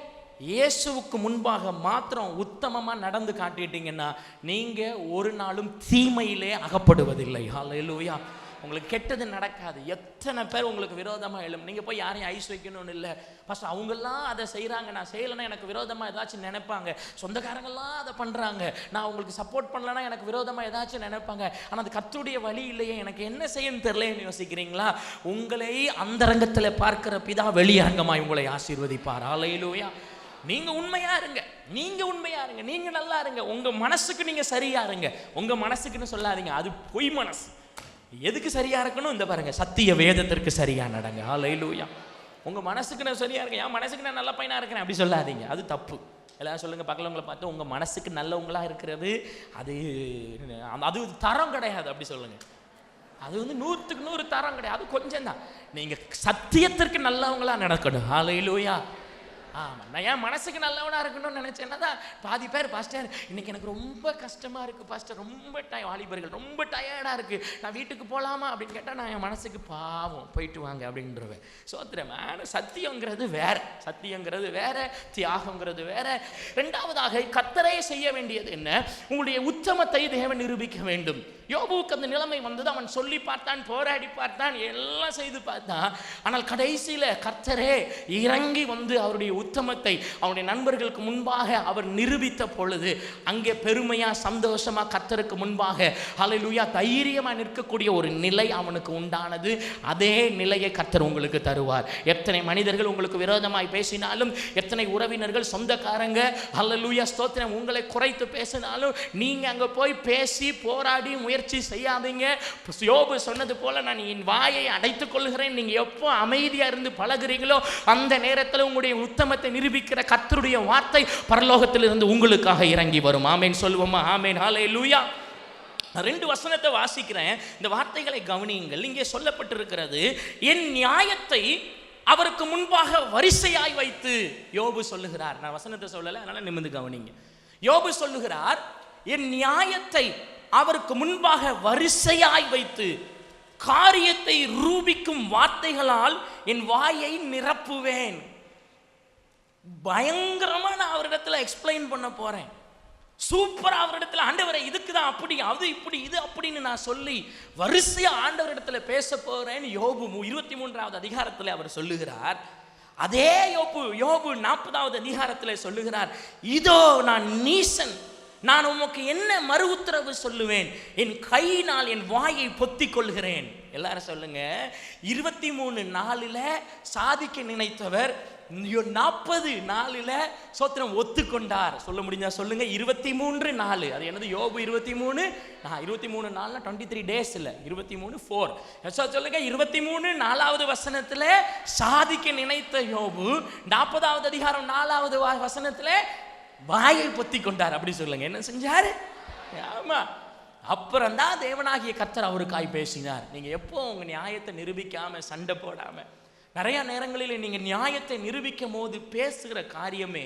இயேசுவுக்கு முன்பாக மாத்திரம் உத்தமமா நடந்து காட்டிட்டீங்கன்னா நீங்க ஒரு நாளும் தீமையிலே அகப்படுவதில்லை. ஹல்லேலூயா. உங்களுக்கு கெட்டது நடக்காது. எத்தனை பேர் உங்களுக்கு விரோதமாக எழும். நீங்கள் போய் யாரையும் ஐஸ் வைக்கணும்னு இல்லை. ஃபஸ்ட் அவங்கெல்லாம் அதை செய்கிறாங்க, நான் செய்யலைன்னா எனக்கு விரோதமாக ஏதாச்சும் நினைப்பாங்க. சொந்தக்காரங்கெல்லாம் அதை பண்ணுறாங்க, நான் உங்களுக்கு சப்போர்ட் பண்ணலன்னா எனக்கு விரோதமாக ஏதாச்சும் நினைப்பாங்க. ஆனால் அது கர்த்தருடைய வழி இல்லையே, எனக்கு என்ன செய்யணும்னு தெரியலன்னு யோசிக்கிறீங்களா? உங்களை அந்தரங்கத்தில் பார்க்கிற பிதா வெளியரங்கமாய் உங்களை ஆசீர்வதிப்பார். ஹல்லேலூயா. நீங்க உண்மையா இருங்க, நீங்க உண்மையா இருங்க, நீங்க நல்லா இருங்க. உங்க மனசுக்கு நீங்க சரியா இருங்க. உங்க மனசுக்குன்னு சொல்லாதீங்க, அது பொய் மனசு. எதுக்கு சரியா இருக்கணும்? இந்த பாருங்க, சத்திய வேதத்திற்கு சரியா நடங்க. ஹல்லேலூயா. உங்க மனசுக்கு நான் சரியா இருக்கேன், என் மனசுக்கு நான் நல்ல பையனா இருக்கிறேன் அப்படி சொல்லாதீங்க, அது தப்பு. எல்லாரும் சொல்லுங்க, பக்கத்துல பார்த்து உங்க மனசுக்கு நல்லவங்களா இருக்கிறது அது தரம் கிடையாது அப்படி சொல்லுங்க. அது 100க்கு 100 தரம் கிடையாது, அது கொஞ்சம் தான். நீங்க சத்தியத்திற்கு நல்லவங்களா நடக்கணும். ஹல்லேலூயா. ஆமாம், நான் என் மனசுக்கு நல்லவனாக இருக்கணும்னு நினச்சேன்னா தான் பாதி பேர், பாஸ்டர் இன்னைக்கு எனக்கு ரொம்ப கஷ்டமாக இருக்குது பாஸ்டர், ரொம்ப வாலிபர்கள் ரொம்ப டயர்டாக இருக்குது, நான் வீட்டுக்கு போகலாமா அப்படின்னு கேட்டால் நான் என் மனசுக்கு பாவம் போயிட்டு வாங்க அப்படின்றவேன். சோத்திரமான சத்தியங்கிறது வேற, சத்தியங்கிறது வேற, தியாகங்கிறது வேற. ரெண்டாவதாக கர்த்தரே செய்ய வேண்டியது என்ன? உங்களுடைய உத்தமத்தை தேவன் நிரூபிக்க வேண்டும். யோபுவுக்கு அந்த நிலைமை வந்தது. அவன் சொல்லி பார்த்தான், போராடி பார்த்தான், எல்லாம் செய்து பார்த்தான். ஆனால் கடைசியில் கர்த்தரே இறங்கி வந்து அவருடைய உத்தமத்தை அவனுடைய நண்பர்களுக்கு முன்பாக அவர் நிரூபித்த பொழுது அங்கே பெருமையா சந்தோஷமா கர்த்தருக்கு முன்பாக ஹல்லேலூயா தைரியமா நிற்கக்கூடிய ஒரு நிலை அவனுக்கு உண்டானது. அதே நிலையை கர்த்தர் உங்களுக்கு தருவார். எத்தனை மனிதர்கள் உங்களுக்கு விரோதமாய் பேசினாலும், எத்தனை உறவினர்கள் சொந்தக்காரங்க ஹல்லேலூயா ஸ்தோத்திரம் உங்களை குறைத்து பேசினாலும், நீங்க அங்க போய் பேசி போராடி முயற்சி செய்யாதீங்க. யோபு சொன்னது போல, நான் என் வாயை அடைத்துக் கொள்கிறேன். நீங்க எப்போ அமைதியா இருந்து பழகுறீங்களோ அந்த நேரத்தில் உங்களுடைய உத்தமத்தை நிரூபிக்கிற கர்த்தருடைய வார்த்தை பரலோகத்திலிருந்து உங்களுக்காக இறங்கி வரும். ஆமென் சொல்லுவோமா? ஆமென். ஹல்லேலூயா. 2 வசனத்தை வாசிக்கிறேன், இந்த வார்த்தைகளை கவனியுங்கள். இங்கே சொல்லப்பட்டிருக்கிறது, என் நியாயத்தை அவருக்கு முன்பாக வரிசையாய் வைத்து. யோபு சொல்லுகிறார், நான் வசனத்தை சொல்லலை, அதனால நிமிர்ந்து கவனிங்க. யோபு சொல்லுகிறார், என் நியாயத்தை அவருக்கு முன்பாக வரிசையாய் வைத்து காரியத்தை ரூபிக்கும் வார்த்தைகளால் என் வாயை நிரப்புவேன். பயங்கரமா நான் அவரிடத்துல எக்ஸ்பிளைன் பண்ண போறேன். சூப்பரா அவரிடத்துல, ஆண்டவரே இதுக்கு தான் அப்படி, அது இப்படி, இது அப்படின்னு நான் சொல்லி வரிசையா ஆண்டவரிடத்துல பேச போறேன். யோபு 23வது அதிகாரத்தில் அவர் சொல்லுகிறார். அதே யோபு 40வது அதிகாரத்தில் சொல்லுகிறார், இதோ நான் நீசன், நான் உமக்கு என்ன மறு உத்தரவு சொல்லுவேன்? என் கையினால் என் வாயை பொத்திக் கொள்கிறேன். எல்லாரும் சொல்லுங்க, 23 நாளில் சாதிக்க நினைத்தவர் 40 நாளில் சோத்திரம் ஒத்துக்கொண்டார். சொல்ல முடிஞ்சா சொல்லுங்க. 23 நாள், அது என்னது? யோபு 23 நாள்னா 23 டேஸ் இல்லை, 23 சொல்லுங்க. 23 4வது வசனத்தில் சாதிக்க நினைத்த யோபு 40வது அதிகாரம் 4வது வசனத்தில் வாயை பொத்தி கொண்டார். அப்படி சொல்லுங்க. என்ன செஞ்சாரு? ஆமா, அப்புறம் தான் தேவனாகிய கர்த்தர் அவருக்காய் பேசினார். நீங்க எப்போ உங்க நியாயத்தை நிரூபிக்காம, சண்டை போடாம, நிறைய நேரங்களில் நீங்க நியாயத்தை நிரூபிக்கும் போது பேசுகிற காரியமே,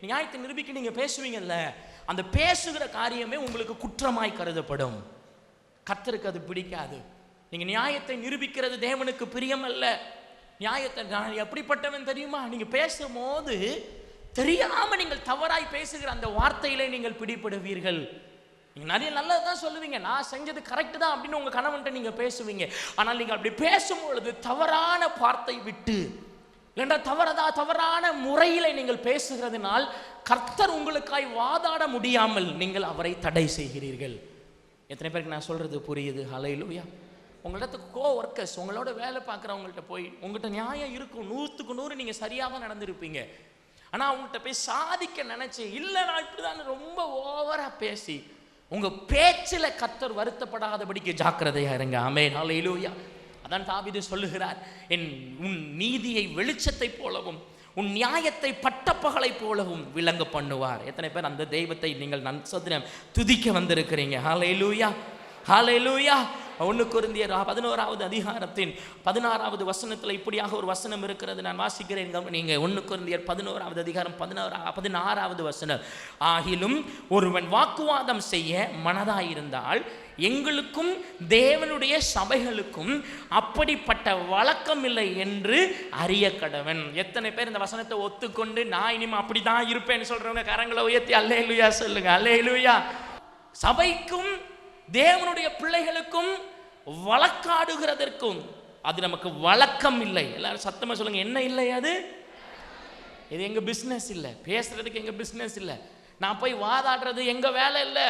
நியாயத்தை நிரூபிக்க நீங்க பேசுவீங்கல்ல, அந்த பேசுகிற காரியமே உங்களுக்கு குற்றமாய் கருதப்படும். கர்த்தருக்கு அது பிடிக்காது. நீங்க நியாயத்தை நிரூபிக்கிறது தேவனுக்கு பிரியமல்ல. நியாயத்தை, நான் எப்படிப்பட்டவன் தெரியுமா? நீங்க பேசும்போது தெரியாம நீங்கள் தவறாய் பேசுகிற அந்த வார்த்தையிலே நீங்கள் பிடிபடுவீர்கள். நீங்க நிறைய நல்லதான் சொல்லுவீங்க, நான் செஞ்சது கரெக்ட் தான் அப்படின்னு உங்க கணவன்கிட்ட நீங்க பேசுவீங்க. ஆனால் நீங்க அப்படி பேசும்பொழுது தவறான வார்த்தை விட்டு, இல்லைன்னா தவறான முறையில நீங்கள் பேசுகிறதுனால் கர்த்தர் உங்களுக்காய் வாதாட முடியாமல் நீங்கள் அவரை தடை செய்கிறீர்கள். எத்தனை பேருக்கு நான் சொல்றது புரியுது? ஹல்லேலூயா. உங்களிடத்துக்கு கோவொர்க்கர்ஸ், உங்களோட வேலை பார்க்குறவங்கள்ட்ட போய் உங்கள்கிட்ட நியாயம் இருக்கும், 100க்கு 100 நீங்கள் சரியாக நடந்திருப்பீங்க. ஆனால் அவங்கள்ட்ட போய் சாதிக்க நினைச்சு, இல்லை நான் இப்படிதான் ரொம்ப ஓவரா பேசி உங்க பேச்சில் கர்த்தர் வருத்தப்படாதபடிக்கு ஜாக்கிரதையா இருங்க. ஆமென். ஹல்லேலூயா. அதான் தாவீது சொல்லுகிறார், உன் நீதியை வெளிச்சத்தை போலவும் உன் நியாயத்தை பட்டப்பகலை போலவும் விளங்க பண்ணுவார். எத்தனை பேர் அந்த தெய்வத்தை நீங்கள் துதிக்க வந்திருக்கிறீங்க? ஹல்லேலூயா, ஹல்லேலூயா. 1 கொரிந்தியர் 11வது அதிகாரத்தின் 16வது வசனத்தில் இப்படியாக ஒரு வசனம் இருக்கிறது, நான் வாசிக்கிறேன். நீங்க 1 கொரிந்தியர் 11வது அதிகாரம் 16வது வசனம். ஆகிலும் ஒருவன் வாக்குவாதம் செய்ய மனதாயிருந்தால் எங்களுக்கும் தேவனுடைய சபைகளுக்கும் அப்படிப்பட்ட வழக்கம் இல்லை என்று அறிய கடவன். எத்தனை பேர் இந்த வசனத்தை ஒத்துக்கொண்டு நான் இனிமே அப்படிதான் இருப்பேன்னு சொல்றவங்க கரங்களை உயர்த்தி அல்லேலூயா சொல்லுங்க. அல்லேலூயா. சபைக்கும் தேவனுடைய பிள்ளைகளுக்கும் வழக்காடுகிறதற்கும் அது நமக்கு வழக்கம் இல்லை. எல்லாரும் சத்தமா சொல்லுங்க, என்ன இல்லை? அது இது எங்க பிசினஸ் இல்லை, பேசுறதுக்கு எங்க பிசினஸ் இல்லை, நான் போய் வாதாடுறது எங்க வேலை இல்லை,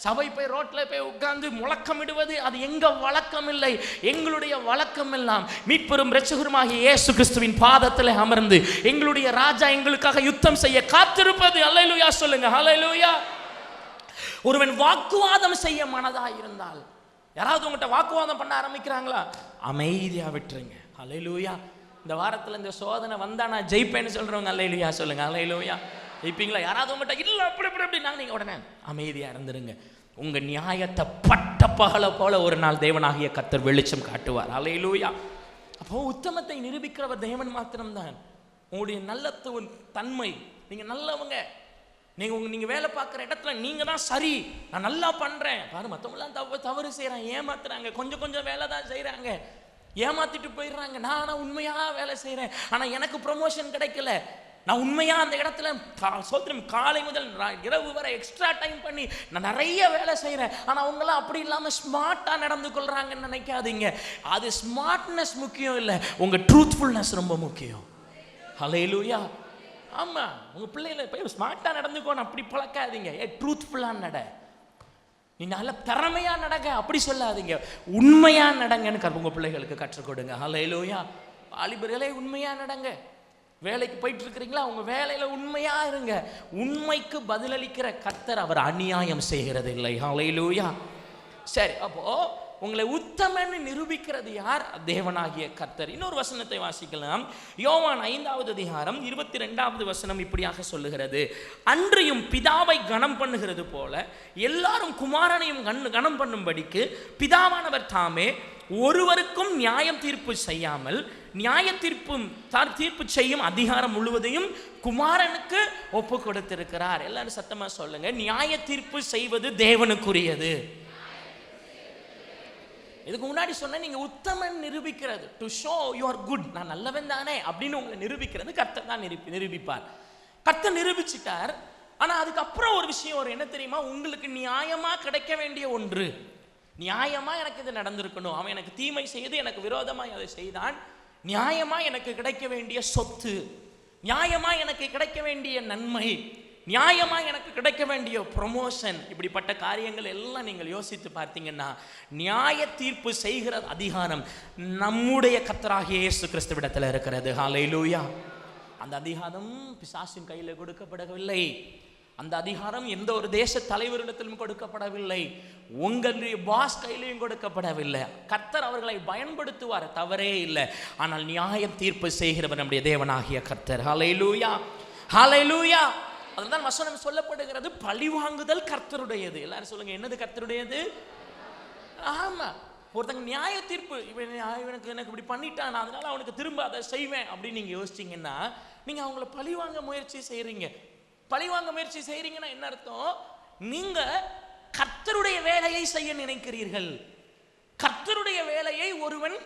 சபை போய் ரோட்ல போய் உட்கார்ந்து முழக்கமிடுவது அது எங்க வழக்கம் இல்லை. எங்களுடைய வழக்கம் எல்லாம் மீட்பெரும் இரட்சகருமாகிய இயேசு கிறிஸ்துவின் பாதத்தில் அமர்ந்து எங்களுடைய ராஜா எங்களுக்காக யுத்தம் செய்ய காத்திருப்பது. அல்லேலூயா சொல்லுங்க. அல்லேலூயா. ஒருவன் வாக்குவாதம் செய்ய மனதா இருந்தால், யாராவது உங்கள்கிட்ட வாக்குவாதம் பண்ண ஆரம்பிக்கிறாங்களா, அமைதியா விட்டுருங்க. அல்லேலூயா. இந்த வாரத்தில் இந்த சோதனை வந்தா நான் ஜெயிப்பேன்னு சொல்றவங்க அல்லேலூயா சொல்லுங்க. அல்லேலூயா. ஜெயிப்பீங்களா? யாராவது உங்கள்கிட்ட இல்லை அப்படி அப்படி அப்படி நாங்கள் நீங்கள் உடனே அமைதியாக இருந்துருங்க. உங்கள் நியாயத்தை பட்ட பகலை போல ஒரு நாள் தேவனாகிய கர்த்தர் வெளிச்சம் காட்டுவார். அல்லேலூயா. அப்போ உத்தமத்தை நிரூபிக்கிறவர் தேவன் மாத்திரம்தான். உங்களுடைய நல்ல தன்மை, நீங்கள் நல்லவங்க, நீங்கள் வேலை பார்க்குற இடத்துல நீங்கள் தான் சரி, நான் நல்லா பண்ணுறேன் பாரு, மற்றவங்களாம் தவறு செய்கிறாங்க, ஏமாத்துறாங்க, கொஞ்சம் கொஞ்சம் வேலை தான் செய்கிறாங்க, ஏமாத்திட்டு போயிடுறாங்க. நான் உண்மையாக வேலை செய்கிறேன், ஆனால் எனக்கு ப்ரொமோஷன் கிடைக்கல. நான் உண்மையாக அந்த இடத்துல சோத்திரம் காலை முதல் இரவு வரை எக்ஸ்ட்ரா டைம் பண்ணி நான் நிறைய வேலை செய்கிறேன், ஆனால் அவங்களாம் அப்படி இல்லாமல் ஸ்மார்ட்டாக நடந்து கொள்கிறாங்கன்னு நினைக்காதீங்க. அது ஸ்மார்ட்னஸ் முக்கியம் இல்லை, உங்கள் ட்ரூத்ஃபுல்னஸ் ரொம்ப முக்கியம். அல்லேலூயா. ஆமாம், உங்கள் பிள்ளைகளை போய் ஸ்மார்ட்டாக நடந்துக்கோன்னு அப்படி பழக்காதீங்க. ட்ரூத்ஃபுல்லாக நட, நீ நல்ல திறமையாக நடங்க அப்படி சொல்லாதீங்க, உண்மையாக நடங்கன்னு உங்கள் பிள்ளைகளுக்கு கற்றுக் கொடுங்க. அல்லேலூயா. வாலிபர்களே உண்மையாக நடங்க. வேலைக்கு போயிட்டு இருக்கிறீங்களா, உங்க வேலையில உண்மையா இருங்க. உண்மைக்கு பதிலளிக்கிற கர்த்தர் அவர் அநியாயம் செய்கிறது இல்லை. ஹல்லேலூயா. சரி, அப்போ உங்களை உத்தமன்னு நிரூபிக்கிறது யார்? தேவனாகிய கர்த்தர். இன்னொரு வசனத்தை வாசிக்கலாம். யோவான் 5வது அதிகாரம் 22வது வசனம் இப்படியாக சொல்லுகிறது, அன்றையும் பிதாவை கனம் பண்ணுகிறது போல எல்லாரும் குமாரனையும் கனம் பண்ணும்படிக்கு பிதாவானவர் தாமே ஒருவருக்கும் நியாயம் தீர்ப்பு செய்யாமல் நியாய தீர்ப்பு செய்யும் அதிகாரம் முழுவதையும் குமாரனுக்கு ஒப்பு கொடுத்திருக்கிறார். எல்லாரும் சத்தமா சொல்லுங்க, நியாய தீர்ப்பு செய்வது தேவனுக்குரியது. இதுக்கு முன்னாடி சொன்ன நீங்க உத்தமன் நிரூபிக்கிறது, to show you are good, நான் நல்லவன் தானே அப்படின்னு உங்களை நிரூபிக்கிறது கர்த்தர் தான் நிரூபிப்பார். கர்த்தர் நிரூபிச்சிட்டார். ஆனா அதுக்கப்புறம் ஒரு விஷயம் வரும், என்ன தெரியுமா? உங்களுக்கு நியாயமா கிடைக்க வேண்டிய ஒன்று, நியாயமா எனக்கு இது நடந்திருக்கணும், அவன் எனக்கு தீமை செய்து எனக்கு விரோதமாய் அதை செய்தான், நியாயமா எனக்கு கிடைக்க வேண்டிய சொத்து, நியாயமா எனக்கு கிடைக்க வேண்டிய நன்மை, நியாயமா எனக்கு கிடைக்க வேண்டிய ப்ரொமோஷன், இப்படிப்பட்ட காரியங்கள் எல்லாம் நீங்கள் யோசித்து பார்த்தீங்கன்னா நியாய தீர்ப்பு செய்கிற அதிகாரம் நம்முடைய கர்த்தராகிய இயேசு கிறிஸ்துவிடத்தில் இருக்கிறது. ஹல்லேலூயா. அந்த அதிகாரம் பிசாசின் கையில் கொடுக்கப்படவில்லை. அந்த அதிகாரம் எந்த ஒரு தேச தலைவரிடத்திலும் கொடுக்கப்படவில்லை. உங்களுடைய பாஸ் கையிலையும் கொடுக்கப்படவில்லை. கர்த்தர் அவர்களை பயன்படுத்துவார், தவறே இல்லை. ஆனால் நியாயம் தீர்ப்பு செய்கிறவர் நம்முடைய தேவனாகிய கர்த்தர். ஹல்லேலூயா. ஹல்லேலூயா. அதுதான் வசனம் சொல்லப்படுகிறது, பழிவாங்குதல் கர்த்தருடையது. எல்லாரும் சொல்லுங்க, என்னது கர்த்தருடையது? ஆமா. ஒருத்தங்க நியாய தீர்ப்பு, இவனுக்கு எனக்கு இப்படி பண்ணிட்டான் அதனால அவனுக்கு திரும்ப அதை செய்வேன் அப்படின்னு நீங்க யோசிச்சீங்கன்னா நீங்க அவங்கள பழிவாங்க முயற்சி செய்றீங்க. பழிவாங்க முயற்சி செய்றீங்கன்னா என்ன அர்த்தம்? நீங்க கர்த்தருடைய வேலையை செய்ய நினைக்கிறீர்கள். கர்த்தருடைய வேலையை ஒருவன்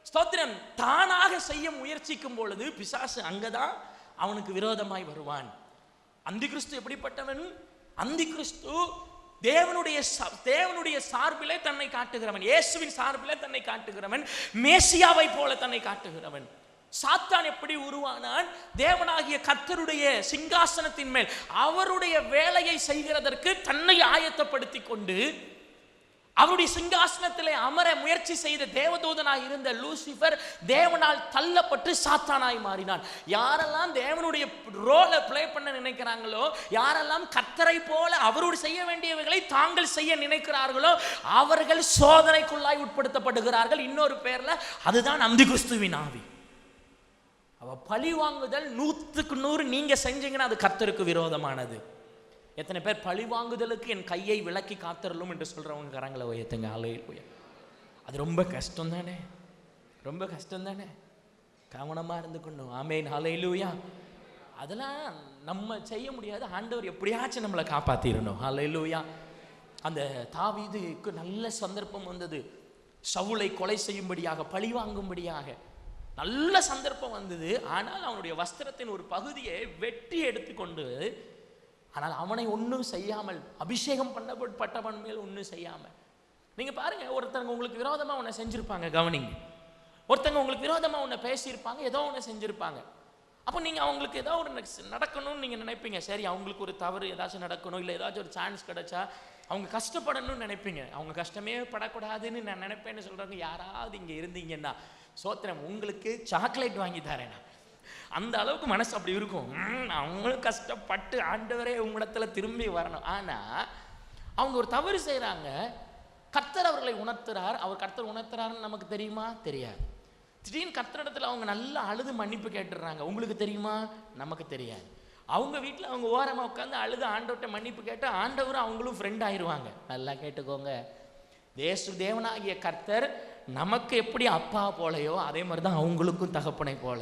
ஸ்தோத்திரம் தானாக செய்ய முயற்சிக்கும் பொழுது பிசாசு அங்கதான் அவனுக்கு விரோதமாய் வருவான். அந்தி கிறிஸ்து எப்படிப்பட்டவன்? அந்தி கிறிஸ்து தேவனுடைய சார்பிலே தன்னை காட்டுகிறவன், இயேசுவின் சார்பிலே தன்னை காட்டுகிறவன், மேசியாவை போல தன்னை காட்டுகிறவன். சாத்தான் எப்படி உருவானான்? தேவனாகிய கர்த்தருடைய சிங்காசனத்தின் மேல் அவருடைய வேலையை செய்கிறதற்கு தன்னை ஆயத்தப்படுத்தி கொண்டு அவருடைய சிங்காசனத்திலே அமர முயற்சி செய்த தேவதூதனாய் இருந்த லூசிபர் தேவனால் தள்ளப்பட்டு சாத்தானாய் மாறினான். யாரெல்லாம் தேவனுடைய ரோலை பிளே பண்ண நினைக்கிறாங்களோ, யாரெல்லாம் கர்த்தரை போல அவரோடு செய்ய வேண்டியவைகளை தாங்கள் செய்ய நினைக்கிறார்களோ அவர்கள் சோதனைக்குள்ளாய் உட்படுத்தப்படுகிறார்கள். இன்னொரு பேர்ல அதுதான் அந்தி கிறிஸ்துவின் ஆவி. அவ பழி வாங்குதல் 100க்கு 100 நீங்க செஞ்சீங்கன்னா அது கர்த்தருக்கு விரோதமானது. எத்தனை பேர் பழி வாங்குதலுக்கு என் கையை விலக்கி காத்தரலும் என்று சொல்றவங்க கரங்களை உயர்த்துங்க. ஹல்லேலூயா. அது ரொம்ப கஷ்டம் தானே, ரொம்ப கஷ்டம் தானே. கவனமா இருந்துக்கணும். ஆமென். ஹல்லேலூயா. அதெல்லாம் நம்ம செய்ய முடியாது. ஆண்டவர் எப்படியாச்சும் நம்மளை காப்பாத்திரணும். ஹல்லேலூயா. அந்த தாவீதுக்கு நல்ல சந்தர்ப்பம் வந்தது. சவுலை கொலை செய்யும்படியாக, பழி வாங்கும்படியாக நல்ல சந்தர்ப்பம் வந்தது. ஆனால் அவனுடைய வஸ்திரத்தின் ஒரு பகுதியை வெட்டி எடுத்துக்கொண்டு, ஆனால் அவனை ஒன்றும் செய்யாமல், அபிஷேகம் பண்ணப்பட்டவன் மேல் ஒன்றும் செய்யாமல். நீங்க பாருங்க, ஒருத்தங்க உங்களுக்கு விரோதமா ஒன்றை செஞ்சிருப்பாங்க, கவனிங்க. ஒருத்தங்க உங்களுக்கு விரோதமா ஒன்றை பேசியிருப்பாங்க, ஏதோ ஒன்று செஞ்சிருப்பாங்க. அப்போ நீங்க அவங்களுக்கு ஏதோ ஒரு நடக்கணும்னு நீங்க நினைப்பீங்க. சரி, அவங்களுக்கு ஒரு தவறு ஏதாச்சும் நடக்கணும், இல்லை ஏதாச்சும் ஒரு சான்ஸ் கிடைச்சா அவங்க கஷ்டப்படணும்னு நினைப்பீங்க. அவங்க கஷ்டமே படக்கூடாதுன்னு நான் நினைப்பேன்னு சொல்றாங்க. யாராவது இங்க இருந்தீங்கன்னா சோத்திரம், உங்களுக்கு சாக்லேட் வாங்கி தரேன். அந்த அளவுக்கு மனசு அப்படி இருக்கும். அவங்களும் கஷ்டப்பட்டு ஆண்டவரே உங்களிடத்துல திரும்பி வரணும். ஆனா அவங்க ஒரு தவறு செய்யறாங்க, கர்த்தர் அவர்களை உணர்த்துறார். அவர் கர்த்தர் உணர்த்துறாருன்னு நமக்கு தெரியுமா? தெரியாது. திடீர்னு கர்த்தரிடத்துல அவங்க நல்லா அழுது மன்னிப்பு கேட்டுடுறாங்க. உங்களுக்கு தெரியுமா? நமக்கு தெரியாது. அவங்க வீட்டில் அவங்க ஓரமாக உட்காந்து அழுது ஆண்டவர்கிட்ட மன்னிப்பு கேட்டு ஆண்டவரும் அவங்களும் ஃப்ரெண்ட் ஆயிடுவாங்க. நல்லா கேட்டுக்கோங்க, தேவனாகிய கர்த்தர் நமக்கு எப்படி அப்பா போலையோ அதே மாதிரி தான் அவங்களுக்கும் தகப்பனை போல.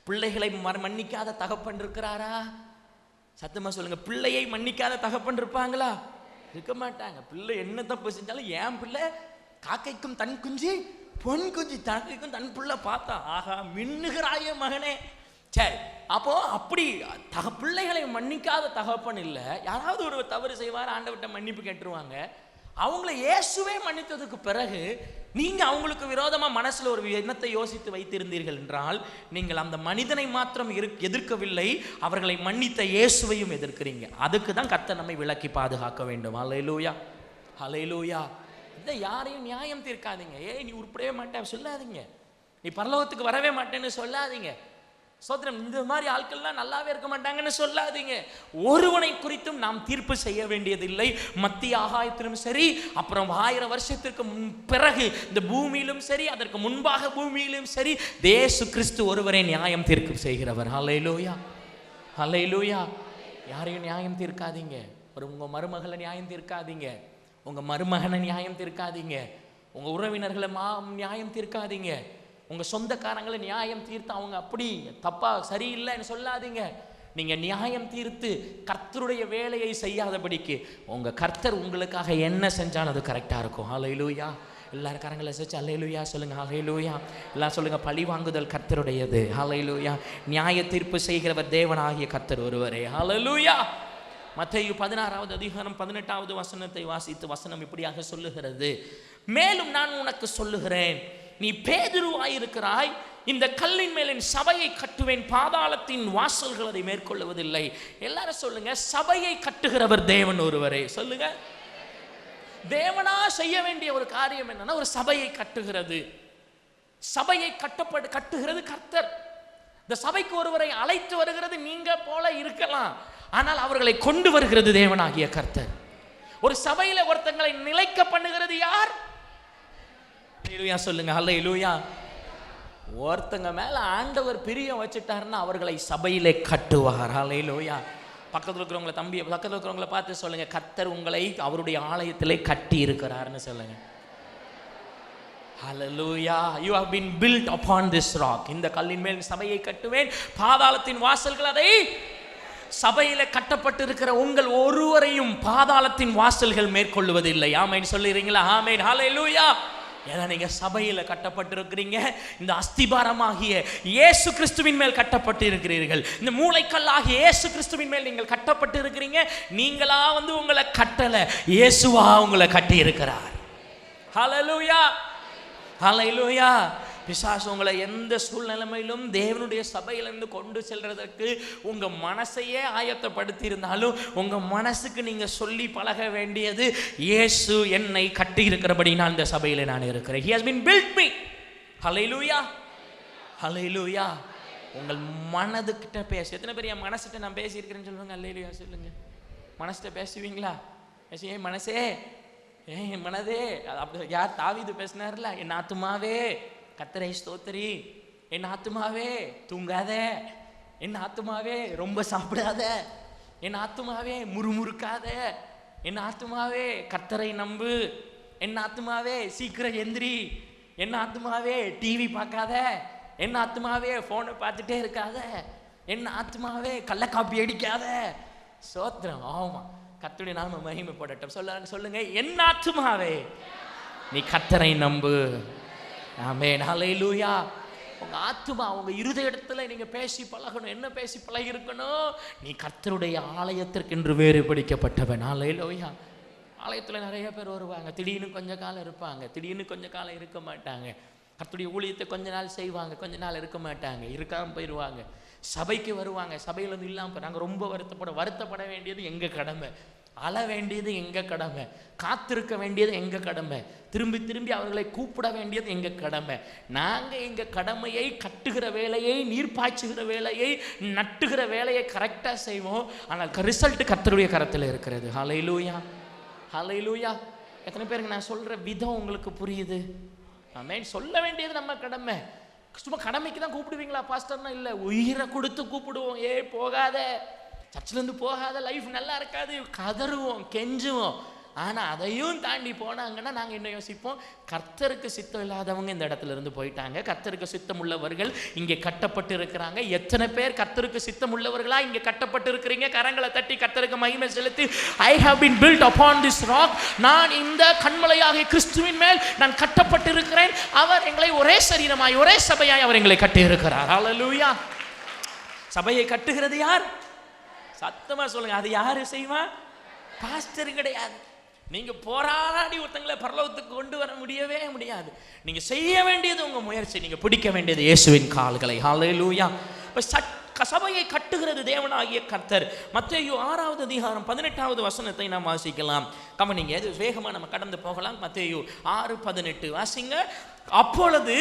பிள்ளைகளை மன்னிக்காத தகப்பன் இருக்கிறாரா? சத்தமா சொல்லுங்க. பிள்ளையை மன்னிக்காத தகப்பன் இருப்பாங்களா? இருக்க மாட்டாங்க. பிள்ளை என்ன தப்பு செஞ்சாலும், என் பிள்ளை காக்கைக்கும் தன் குஞ்சு, பொன் குஞ்சு தனக்கும் தன் பிள்ளை பார்த்தா ஆகா மின்னுகிறாய மகனே. சரி, அப்போ அப்படி பிள்ளைகளை மன்னிக்காத தகப்பன் இல்லை. யாராவது ஒரு தவறு செய்வார், ஆண்டவர்கிட்ட மன்னிப்பு கேட்டுருவாங்க. அவங்கள இயேசுவே மன்னித்ததுக்கு பிறகு நீங்க அவங்களுக்கு விரோதமா மனசுல ஒரு எண்ணத்தை யோசித்து வைத்திருந்தீர்கள் என்றால், நீங்கள் அந்த மனிதனை மாத்திரம் எதிர்க்கவில்லை, அவர்களை மன்னித்த இயேசுவையும் எதிர்க்கிறீங்க. அதுக்கு தான் கர்த்தர் நம்மை விலக்கி பாதுகாக்க வேண்டும். ஹல்லேலூயா, ஹல்லேலூயா. இந்த யாரையும் நியாயம் தீர்க்காதீங்க. நீ உருப்படவே மாட்டேன் சொல்லாதீங்க, நீ பரலோகத்துக்கு வரவே மாட்டேன்னு சொல்லாதீங்க. சோதரம், இந்த மாதிரி ஆட்கள்லாம் நல்லாவே இருக்க மாட்டாங்கன்னு சொல்லாதீங்க. ஒருவனை குறித்தும் நாம் தீர்ப்பு செய்ய வேண்டியதில்லை. மத்திய ஆகாயத்திலும் சரி, அப்புறம் 1000 வருஷத்திற்கு பிறகு இந்த பூமியிலும் சரி, அதற்கு முன்பாக பூமியிலும் சரி, இயேசு கிறிஸ்து ஒருவரே நியாயம் தீர்ப்பு செய்கிறவர். ஹல்லேலூயா, ஹல்லேலூயா. யாரையும் நியாயம் தீர்க்காதீங்க. உங்க மருமகளை நியாயம் தீர்க்காதீங்க, உங்க மருமகனை நியாயம் தீர்க்காதீங்க, உங்க உறவினர்களை நியாயம் தீர்க்காதீங்க, உங்க சொந்தக்காரங்களை நியாயம் தீர்த்து அவங்க அப்படி தப்பா சரியில்லைன்னு சொல்லாதீங்க. நீங்க நியாயம் தீர்த்து கர்த்தருடைய வேலையை செய்யாதபடிக்கு உங்க கர்த்தர் உங்களுக்காக என்ன செஞ்சாலும் அது கரெக்டா இருக்கும். ஹல்லேலூயா. எல்லாரும் கரங்களை வச்சு ஹல்லேலூயா சொல்லுங்க. ஹல்லேலூயா. எல்லாம் சொல்லுங்க. பழி வாங்குதல் கர்த்தருடையது. ஹல்லேலூயா. நியாய தீர்ப்பு செய்கிறவர் தேவனாகிய கர்த்தர் ஒருவரே. ஹல்லேலூயா. மத்தேயு 16வது அதிகாரம் 18வது வசனத்தை வாசித்து வசனம் இப்படியாக சொல்லுகிறது, மேலும் நான் உனக்கு சொல்லுகிறேன், நீ பேதுருவாயிருக்கிறாய், இந்த கல்லின் மேல் என் சபையை கட்டுவேன், பாதாளத்தின் வாசல்கள் அதை மேற்கொள்ளுவதில்லை. எல்லாரும் சொல்லுங்க, சபையை கட்டுகிறவர் தேவன் ஒருவரே. சொல்லுங்க. தேவனா செய்ய வேண்டிய ஒரு காரியம் என்னன்னா, ஒரு சபையை கட்டுகிறது. சபையை கட்டுகிறது கர்த்தர். இந்த சபைக்கு ஒருவரை அழைத்து வருகிறது நீங்க போல இருக்கலாம், ஆனால் அவர்களை கொண்டு வருகிறது தேவனாகிய கர்த்தர். ஒரு சபையில ஒருத்தங்களை நிலைக்க பண்ணுகிறது யார்? ஹல்லேலூயா சொல்லுங்க. ஹல்லேலூயா. ஒருத்தங்க மேல ஆண்டவர் பிரியம் வச்சுட்டாருன்னா அவர்களை சபையிலே கட்டுவார். ஹல்லேலூயா. பக்கத்தில் இருக்கிறவங்களை பக்கத்தில் இருக்கிறவங்களை பார்த்து சொல்லுங்க, கர்த்தர் உங்களை அவருடைய ஆலயத்திலே கட்டி இருக்கிறார்னு சொல்லுங்க. ஹல்லேலூயா. You have been built upon this rock. இந்த கல்லின் மேல் சபையை கட்டுவேன், பாதாளத்தின் வாசல்கள் அதை. சபையில கட்டப்பட்டு இருக்கிற உங்கள் ஒருவரையும் பாதாளத்தின் வாசல்கள் மேற்கொள்வதில்லை. ஆமென் சொல்லுறீங்களா? ஆமென். ஹல்லேலூயா. ஏன்னா நீங்க சபையில கட்டப்பட்டிருக்கிறீங்க, இந்த அஸ்திபாரமாகிய இயேசு கிறிஸ்துவின் மேல் கட்டப்பட்டு இருக்கிறீர்கள். இந்த மூளைக்கல்லாகிய இயேசு கிறிஸ்துவின் மேல் நீங்கள் கட்டப்பட்டு இருக்கிறீங்க. நீங்களா உங்களை கட்டல, இயேசுவா உங்களை கட்டி இருக்கிறார். ஹல்லேலூயா, ஹல்லேலூயா. பிசாசு உங்களை எந்த சூழ்நிலைமையிலும் தேவனுடைய சபையிலிருந்து கொண்டு செல்றதற்கு உங்க மனசையே ஆயத்தப்படுத்தி இருந்தாலும், உங்க மனசுக்கு நீங்க சொல்லி பழக வேண்டியது, இயேசு என்னை கட்டி இருக்கிறபடி நான் இந்த சபையில நான் இருக்கிறேன். He has been built me. ஹல்லேலூயா, ஹல்லேலூயா. உங்கள் மனதுக்கிட்ட பேச. எத்தனை பேர் என் மனசுகிட்ட நான் பேசியிருக்கிறேன்னு சொல்லுவாங்க? ஹல்லேலூயா சொல்லுங்க. மனசுகிட்ட பேசுவீங்களா? பேசி மனசே, என் மனதே, அப்படி யார் தாவீது பேசினார்ல, என் ஆத்துமாவே கர்த்தரை ஸ்தோத்திரி, என் ஆத்துமாவே தூங்காத, என் ஆத்துமாவே ரொம்ப சாப்பிடாத, என் ஆத்துமாவே முறுமுறுக்காத, என் ஆத்துமாவே கர்த்தரை நம்பு, என் ஆத்துமாவே சீக்கிரம் எந்திரி, என் ஆத்துமாவே டிவி பார்க்காத, என் ஆத்துமாவே போனை பார்த்துட்டே இருக்காத, என் ஆத்துமாவே கள்ள காப்பி அடிக்காத. சோத்திரம். ஆமா, கர்த்தருடைய நாம மகிமைப்படட்டும். சொல்லுங்க, என் ஆத்துமாவே நீ கர்த்தரை நம்பு. ஆமென், ஹல்லேலூயா. உங்க ஆத்துமா, உங்க இருதயத்துல நீங்க பேசி பழகணும். என்ன பேசி பழகி இருக்கணும்? நீ கர்த்தருடைய ஆலயத்திற்கென்று வேறு பிடிக்கப்பட்டவன். ஹல்லேலூயா. ஆலயத்துல நிறைய பேர் வருவாங்க, திடீர்னு கொஞ்ச காலம் இருப்பாங்க, திடீர்னு கொஞ்ச காலம் இருக்க மாட்டாங்க. கர்த்தருடைய ஊழியத்தை கொஞ்ச நாள் செய்வாங்க, கொஞ்ச நாள் இருக்க மாட்டாங்க, இருக்காம போயிடுவாங்க. சபைக்கு வருவாங்க, சபையில இருந்து இல்லாம நாங்கள் ரொம்ப வருத்தப்பட வேண்டியது எங்க கடமை, அழ வேண்டியது எங்க கடமை, காத்திருக்க வேண்டியது எங்க கடமை, திரும்பி திரும்பி அவர்களை கூப்பிட வேண்டியது எங்க கடமை. நாங்க எங்க கடமையை, கட்டுகிற வேலையை, நீர் பாய்ச்சுகிற வேலையை, நட்டுகிற வேலையை கரெக்டா செய்வோம். ஆனால் ரிசல்ட் கர்த்தருடைய கரத்தில் இருக்கிறது. ஹல்லேலூயா, ஹல்லேலூயா. எத்தனை பேருக்கு நான் சொல்ற விதம் உங்களுக்கு புரியுது? ஆமென். சொல்ல வேண்டியது நம்ம கடமை. சும்மா கடமைக்கு தான் கூப்பிடுவீங்களா பாஸ்டர்னா? இல்லை, உயிரை கொடுத்து கூப்பிடுவோம். போகாத, சர்ச்சிலேருந்து போகாத, லைஃப் நல்லா இருக்காது, கதறுவோம், கெஞ்சுவோம். ஆனால் அதையும் தாண்டி போனாங்கன்னா நாங்கள் என்ன யோசிப்போம்? கர்த்தருக்கு சித்தம் இல்லாதவங்க இந்த இடத்துல இருந்து போயிட்டாங்க, கர்த்தருக்கு சித்தம் உள்ளவர்கள் இங்கே கட்டப்பட்டு இருக்கிறாங்க. எத்தனை பேர் கர்த்தருக்கு சித்தம் உள்ளவர்களா இங்கே கட்டப்பட்டு இருக்கிறீங்க? கரங்களை தட்டி கர்த்தருக்கு மகிமை செலுத்தி, I have been built upon this rock, நான் இந்த கண்மலையாகிய கிறிஸ்துவின் மேல் நான் கட்டப்பட்டு இருக்கிறேன். அவர் எங்களை ஒரே சரீரமாய், ஒரே சபையாய் அவர் எங்களை கட்டி இருக்கிறார். ஹல்லேலூயா. சபையை கட்டுகிறது யார்? சத்தமா சொல்லுங்க, அது யாரு செய்வா? பாஸ்டர் கிடையாது. நீங்க போராடி ஒருத்தங்களை பரலோகத்துக்கு கொண்டு வர முடியவே முடியாது. நீங்க செய்ய வேண்டியது உங்க முயற்சி, நீங்க பிடிக்க வேண்டியது இயேசுவின் கால்களை. ஹல்லேலூயா. சபையை கட்டுகிறது தேவனாகிய கர்த்தர். மத்தேயு 6வது அதிகாரம் 18வது வசனத்தை நாம் வாசிக்கலாம். கவனிங்க, இது வேகமா நம்ம கடந்து போகலாம். மத்தேயு 6:18 வாசிங்க. அப்பொழுது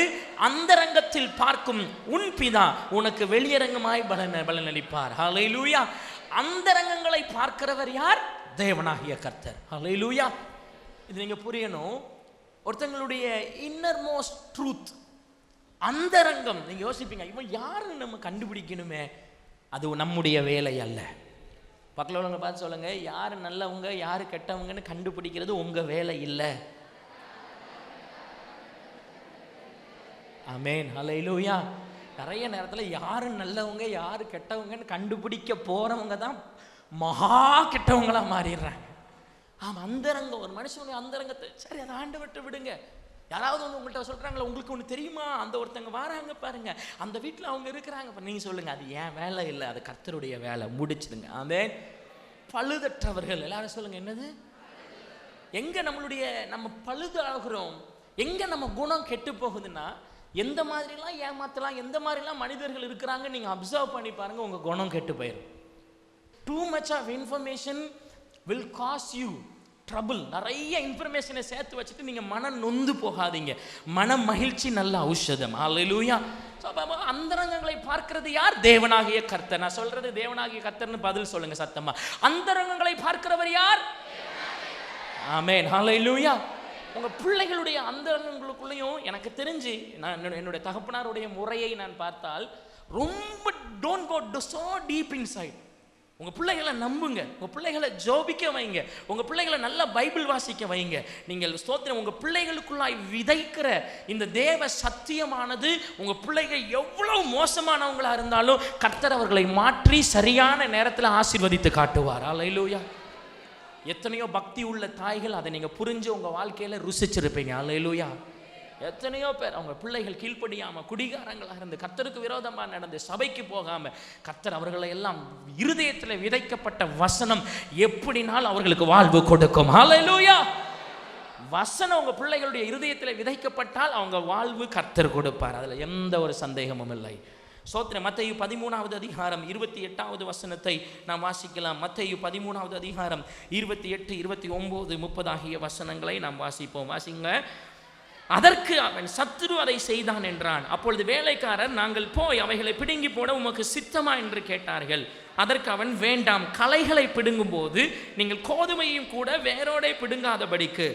அந்தரங்கத்தில் பார்க்கும் உன் பிதா உனக்கு வெளியரங்கமாய் பலனளிப்பார். ஹல்லேலூயா. அந்தரங்கங்களை பார்க்கிறவர் யார்? தேவனாகிய கர்த்தர். ஹல்லேலூயா. இது நீங்க புரியணும். ஒருத்தங்களுடைய இன்னர் மோஸ்ட் ட்ரூத், அந்தரங்கம். நீங்க யோசிப்பீங்க, இவன் யாருன்னு நம்ம கண்டுபிடிக்கணுமே. அது நம்முடைய வேலை அல்ல. பக்கத்துல உள்ளவங்க பார்த்து சொல்லுங்க, யாரு நல்லவங்க யாரு கெட்டவங்கன்னு கண்டுபிடிக்கிறது உங்க வேலை இல்லை. ஆமென், ஹல்லேலூயா. நிறைய நேரத்தில் யாரு நல்லவங்க யாரு கெட்டவங்கன்னு கண்டுபிடிக்க போறவங்க தான் மகா கெட்டவங்களா மாறிடுறாங்க. ஆமா, அந்தரங்கம். ஒரு மனுஷனுடைய அந்தரங்கத்தை சரி அதை ஆண்டவர்கிட்ட விடுங்க. யாராவது வந்து உங்கள்கிட்ட சொல்றாங்களா, உங்களுக்கு ஒன்று தெரியுமா, அந்த ஒருத்தங்க வராங்க பாருங்க, அந்த வீட்டில் அவங்க இருக்கிறாங்க, நீங்க சொல்லுங்க, அது ஏன் வேலை இல்லை, அது கர்த்தருடைய வேலை, முடிச்சிடுங்க. ஆமென். பழுதற்றவர்கள் எல்லாரும் சொல்லுங்க, என்னது? எங்க நம்ம பழுதாகிறோம், எங்க நம்ம குணம் கெட்டு போகுதுன்னா, எந்த மாதிரிலாம் ஏமாத்தலாம், எந்த மாதிரிலாம் மனிதர்கள் இருக்கிறாங்க நீங்க அப்சர்வ் பண்ணி பாருங்க, உங்க குணம் கெட்டு போயிடும். Too much of information will cause you trouble. நிறைய இன்ஃபர்மேஷனை சேர்த்து வச்சுட்டு நீங்க மனம் நொந்து போகாதீங்க. மன மகிழ்ச்சி நல்ல ஔஷதம். ஹல்லேலூயா. அந்தரங்கங்களை பார்க்கிறது யார்? தேவனாகிய கர்த்தர். நான் சொல்றது தேவனாகிய கர்த்தர்னு பதில் சொல்லுங்க சத்தமா. அந்தரங்கங்களை பார்க்கிறவர் யார்? ஆமென், ஹல்லேலூயா. உங்க பிள்ளைகளுடைய அந்தரங்களுக்குள்ளேயும் எனக்கு தெரிஞ்சு நான் என்னுடைய தகப்பனாருடைய முறையை நான் பார்த்தால் ரொம்ப don't go so deep inside. உங்க பிள்ளைகளை நம்புங்க, உங்க பிள்ளைகளை ஜோபிக்க வைங்க, உங்க பிள்ளைகளை நல்லா பைபிள் வாசிக்க வைங்க. நீங்கள் ஸ்தோத்திரம், உங்க பிள்ளைகளுக்குள்ளாய் விதைக்கிற இந்த தேவ சத்தியமானது உங்க பிள்ளைகள் எவ்வளவு மோசமானவங்களா இருந்தாலும் கர்த்தர் அவர்களை மாற்றி சரியான நேரத்தில் ஆசீர்வதித்து காட்டுவார். ஹல்லேலூயா. எத்தனையோ பக்தி உள்ள தாய்கள் அதை நீங்க புரிஞ்சு உங்க வாழ்க்கையில ருசிச்சிருப்பீங்க. ஹல்லேலூயா. எத்தனையோ பேர் அவங்க பிள்ளைகள் கீழ்ப்படியாம குடிகாரங்களாக இருந்து கர்த்தருக்கு விரோதமா நடந்து சபைக்கு போகாம கர்த்தர் அவர்களை எல்லாம் இருதயத்தில் விதைக்கப்பட்ட வசனம் எப்படினால் அவர்களுக்கு வாழ்வு கொடுக்கும். ஹல்லேலூயா. வசனம் உங்க பிள்ளைகளுடைய இருதயத்தில் விதைக்கப்பட்டால் அவங்க வாழ்வு கர்த்தர் கொடுப்பார். அதுல எந்த ஒரு சந்தேகமும் இல்லை. சோத்திரம். மத்தேயு 13வது அதிகாரம் 28வது வசனத்தை நாம் வாசிக்கலாம். மத்தேயு 13வது அதிகாரம் 28, 29, 30 ஆகிய வசனங்களை நாம் வாசிப்போம். வாசிங்க. அதற்கு அவன், சத்துரு அதை செய்தான் என்றான். அப்பொழுது வேலைக்காரர், நாங்கள் போய் அவைகளை பிடுங்கி போட உமக்கு சித்தமா என்று கேட்டார்கள். அதற்கு அவன், வேண்டாம், களைகளை பிடுங்கும் போது நீங்கள் கோதுமையும் கூட வேரோடே பிடுங்காதபடிக்கு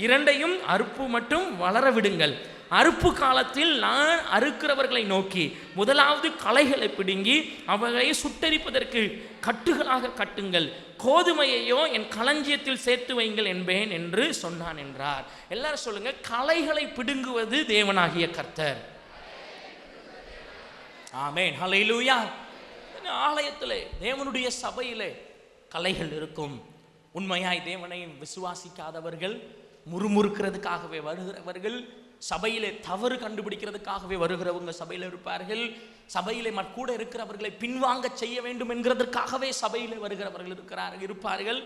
இரண்டையும் அறுப்பு மட்டும் வளர விடுங்கள். அறுப்பு காலத்தில் நான் அறுக்கிறவர்களை நோக்கி முதலாவது களைகளை பிடுங்கி அவைகளை சுட்டெரிப்பதற்கு கட்டுகளாக கட்டுங்கள், கோதுமையையோ என் களஞ்சியத்தில் சேர்த்து வைங்கள் என்பேன் என்று சொன்னான் என்றார். எல்லாரும் சொல்லுங்க, களைகளை பிடுங்குவது தேவனாகிய கர்த்தர். ஆமென், ஹல்லேலூயா. ஆலயத்திலே தேவனுடைய சபையிலே களைகள் இருக்கும், உண்மையாய் தேவனை விசுவாசிக்காதவர்கள், முறுமுறுக்கிறதுக்காகவே வருகிறவர்கள், சபையிலே தவறு கண்டுபிடிக்கிறதுக்காகவே வருகிறவங்க சபையில் இருப்பார்கள். சபையிலே கூட இருக்கிறவர்களை பின்வாங்க செய்ய வேண்டும் என்கிறதற்காகவே சபையிலே வருகிறவர்கள் இருப்பார்கள்.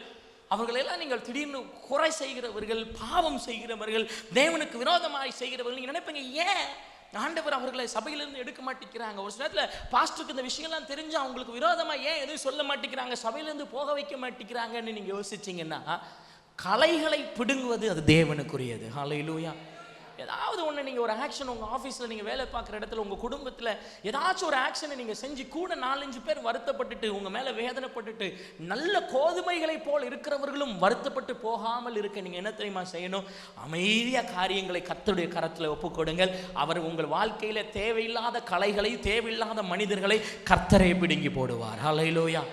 அவர்களெல்லாம் நீங்கள் திடீர்னு குறை செய்கிறவர்கள், பாவம் செய்கிறவர்கள், தேவனுக்கு விரோதமாய் செய்கிறவர்கள். நீங்கள் நினைப்பீங்க, ஏன் ஆண்டவர் அவர்களை சபையிலிருந்து எடுக்க மாட்டேங்கிறாங்க? ஒரு சில நேரத்தில் பாஸ்டருக்கு இந்த விஷயம்லாம் தெரிஞ்சு அவங்களுக்கு விரோதமாக ஏன் எதுவும் சொல்ல மாட்டேங்கிறாங்க, சபையிலேருந்து போக வைக்க மாட்டேங்கிறாங்கன்னு நீங்கள் யோசிச்சிங்கன்னா, களைகளை பிடுங்குவது அது தேவனுக்குரியது. ஹல்லேலூயா. ஏதாவது ஒன்று நீங்கள் ஒரு ஆக்ஷன் உங்கள் ஆஃபீஸில் நீங்கள் வேலை பார்க்குற இடத்துல, உங்கள் குடும்பத்தில் ஏதாச்சும் ஒரு ஆக்ஷனை நீங்கள் செஞ்சு கூட 4-5 பேர் வருத்தப்பட்டுட்டு உங்கள் மேலே வேதனைப்பட்டுட்டு, நல்ல கோதுமைகளை போல் இருக்கிறவர்களும் வருத்தப்பட்டு போகாமல் இருக்க நீங்கள் என்ன தெரியுமா செய்யணும்? அமைதியாக காரியங்களை கர்த்தருடைய கரத்தில் ஒப்புக்கொடுங்கள். அவர் உங்கள் வாழ்க்கையில் தேவையில்லாத களைகளை, தேவையில்லாத மனிதர்களை கர்த்தரை பிடுங்கி போடுவார். ஹல்லேலூயா.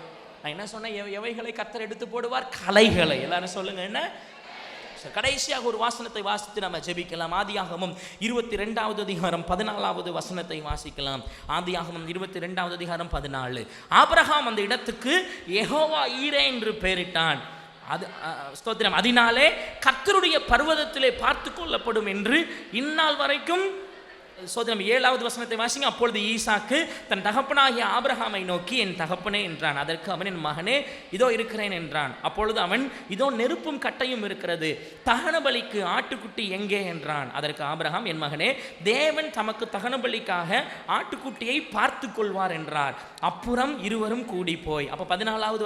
நான் என்ன சொன்னேன்? எவைகளை கர்த்தர் எடுத்து போடுவார்? களைகளை. எல்லாரும் சொல்லுங்க, என்ன? கடைசியாக ஒரு வாசனத்தை வாசித்து நம்ம ஜெபிக்கலாம். ஆதியாகமம் 22வது அதிகாரம் 14வது வசனத்தை வாசிக்கலாம். ஆதியாகமம் 22வது அதிகாரம் 14. ஆபிரகாம் அந்த இடத்துக்கு யெகோவா ஈரே என்று பெயரிட்டான். அது ஸ்தோத்திரம். அதனாலே கர்த்தருடைய பர்வதத்திலே பார்த்து கொள்ளப்படும் என்று இந்நாள் வரைக்கும். சோதனம் 7வது வசனத்தை வாசிங்க. அப்பொழுது ஈசாக்கு தன் தகப்பனாகிய ஆபிரகாமை நோக்கி, என் தகப்பனே என்றான். அதற்கு அவன், என் மகனே, இதோ இருக்கிறேன் என்றான். அப்பொழுது அவன், இதோ நெருப்பும் கட்டையும் இருக்கிறது, தகன பலிக்கு ஆட்டுக்குட்டி எங்கே என்றான். அதற்கு ஆபிரகாம், என் மகனே, தேவன் தமக்கு தகன பலிக்காக ஆட்டுக்குட்டியை பார்த்து கொள்வார் என்றார். அப்புறம் இருவரும் கூடி போய். அப்போ 14வது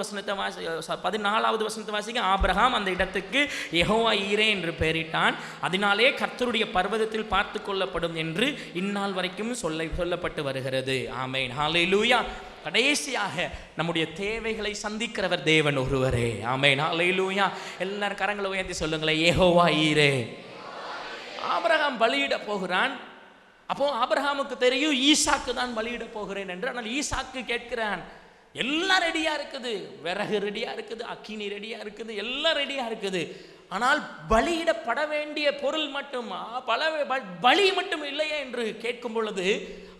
வசனத்தை வாசிங்க. ஆபிரகாம் அந்த இடத்துக்கு யெகோவா ஈரே என்று பெயரிட்டான். அதனாலே கர்த்தருடைய பர்வதத்தில் பார்த்து கொள்ளப்படும் என்று இந்நாள் வரைக்கும் சொல்லப்பட்டு வருகிறது. ஆமென். ஹல்லேலூயா. கடைசியாக நம்முடைய தேவைகளை சந்திக்கிறவர் தேவன் ஒருவரே. ஆமென். ஹல்லேலூயா. எல்லாரும் கரங்களை உயர்த்தி சொல்லுங்களேன், யெகோவா ஈரே. ஆபிரகாம் பலியிட போகிறான். அப்போ ஆபிரகாமுக்கு தெரியும் ஈசாக்கு தான் பலியிட போகிறேன் என்று. ஆனால் ஈசாக்கு கேட்கிறான், எல்லாம் ரெடியா இருக்குது, விறகு ரெடியா இருக்குது, அக்கினி ரெடியா இருக்குது, எல்லாம் ரெடியா இருக்குது. ஆனால் பலியிடப்பட வேண்டிய பொருள் மட்டும், பலி மட்டும் இல்லையே என்று கேட்கும் பொழுது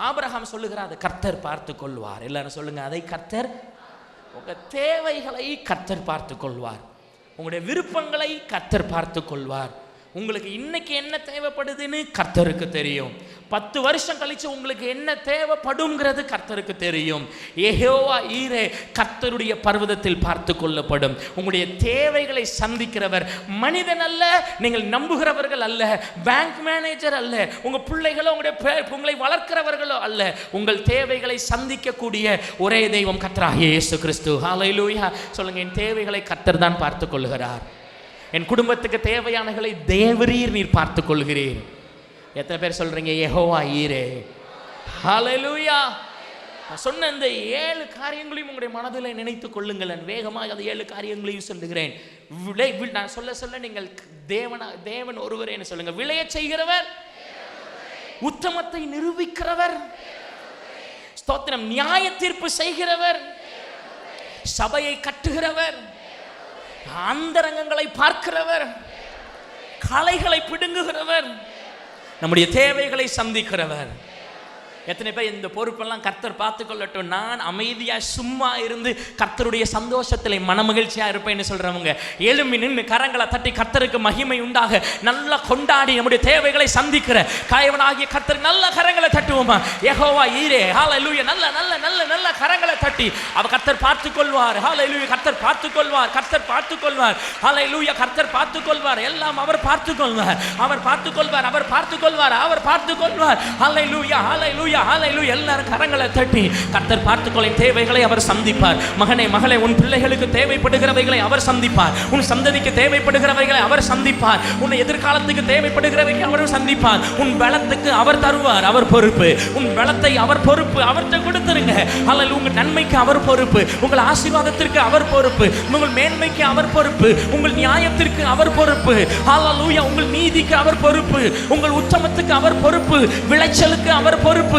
ஆபிரகாம் சொல்லுகிறார், அதை கர்த்தர் பார்த்து கொள்வார். எல்லாரும் சொல்லுங்க, அதை கர்த்தர். உங்க தேவைகளை கர்த்தர் பார்த்து கொள்வார். உங்களுடைய விருப்பங்களை கர்த்தர் பார்த்து கொள்வார். உங்களுக்கு இன்னைக்கு என்ன தேவைப்படுதுன்னு கர்த்தருக்கு தெரியும். 10 வருஷம் கழிச்சு உங்களுக்கு என்ன தேவைப்படும்ங்கிறது கர்த்தருக்கு தெரியும். யெகோவா ஈரே கர்த்தருடைய பர்வதத்தில் பார்த்து கொள்ளப்படும். உங்களுடைய தேவைகளை சந்திக்கிறவர் மனிதன் அல்ல, நீங்கள் நம்புகிறவர்கள் அல்ல, பேங்க் மேனேஜர் அல்ல, உங்க பிள்ளைகளோ உங்களை வளர்க்கிறவர்களோ அல்ல. உங்கள் தேவைகளை சந்திக்கக்கூடிய ஒரே தெய்வம் கர்த்தராகிய இயேசு கிறிஸ்து. ஹல்லேலூயா. சொல்லுங்க, என் தேவைகளை கர்த்தர் தான் பார்த்து கொள்கிறார். என் குடும்பத்துக்கு தேவையானகளை தேவரீர் நீர் பார்த்து கொள்கிறீர். எத்தனை பேர் சொல்றீங்க யெகோவா ஈரே? ஹல்லேலூயா. நான் சொன்ன இந்த 7 காரியங்களையும் உங்களுடைய மனதில் நினைத்துக் கொள்ளுங்கள். நான் வேகமாக அந்த 7 காரியங்களையும் சொல்லுகிறேன். நான் சொல்ல நீங்கள் தேவன் ஒருவரே சொல்லுங்க. விளைய செய்கிறவர், உத்தமத்தை நிரூபிக்கிறவர், ஸ்தோத்திரம், நியாய தீர்ப்பு செய்கிறவர், சபையை கட்டுகிறவர், அந்தரங்கங்களை பார்க்கிறவர், களைகளை பிடுங்குகிறவர், நம்முடைய தேவைகளை சந்திக்கிறவர். எத்தனை பேர் இந்த பொறுப்பெல்லாம் கர்த்தர் பார்த்து கொள்ளட்டும், நான் அமைதியா சும்மா இருந்து கர்த்தருடைய சந்தோஷத்தில் மனமகிழ்ச்சியா இருப்பேன்னு சொல்றவங்க எழும்பி நின்று கரங்களை தட்டி கர்த்தருக்கு மகிமை உண்டாக நல்லா கொண்டாடி நம்முடைய தேவைகளை சந்திக்கிற காயவனாகிய கர்த்தர் நல்ல கரங்களை தட்டுவோமா? யெகோவா ஈரே. ஹல்லேலூயா. நல்ல நல்ல நல்ல நல்ல கரங்களை தட்டி அவர் கர்த்தர் பார்த்து கொள்வார். ஹல்லேலூயா. கர்த்தர் பார்த்து கொள்வார். கர்த்தர் பார்த்து கொள்வார். ஹல்லேலூயா. கர்த்தர் பார்த்து கொள்வார். எல்லாம் அவர் பார்த்து கொள்வார். அவர் பார்த்து கொள்வார். அவர் பார்த்து கொள்வார். அவர் பார்த்து கொள்வார். ஹல்லேலூயா. ஹல்லேலூயா. ஹல்லேலூயா. எல்லாரும் கரங்களை தட்டி கர்த்தர் பார்த்துக்கொள்ளும் தேவைகளை அவர் சந்திப்பார். மகனே, மகளே, உன் பிள்ளைகளுக்கு தேவைப்படுகிறவைகளை அவர் சந்திப்பார். உன் சந்ததிக்கு தேவைப்படுகிறவைகளை அவர் சந்திப்பார். உன் எதிர்காலத்துக்கு தேவைப்படுகிறவைகளை அவர் சந்திப்பார். உன் பலத்துக்கு அவர் தருவார். அவர் பொறுப்பு. உன் பலத்தை அவர் பொறுப்பு. அவர்கிட்ட கொடுத்துருங்க. அல்லது உங்கள் நன்மைக்கு அவர் பொறுப்பு. உங்கள் ஆசீர்வாதத்திற்கு அவர் பொறுப்பு. உங்கள் மேன்மைக்கு அவர் பொறுப்பு. உங்கள் நியாயத்திற்கு அவர் பொறுப்பு. ஹல்லேலூயா. உங்கள் நீதிக்கு அவர் பொறுப்பு. உங்கள் உத்தமத்துக்கு அவர் பொறுப்பு. விளைச்சலுக்கு அவர் பொறுப்பு.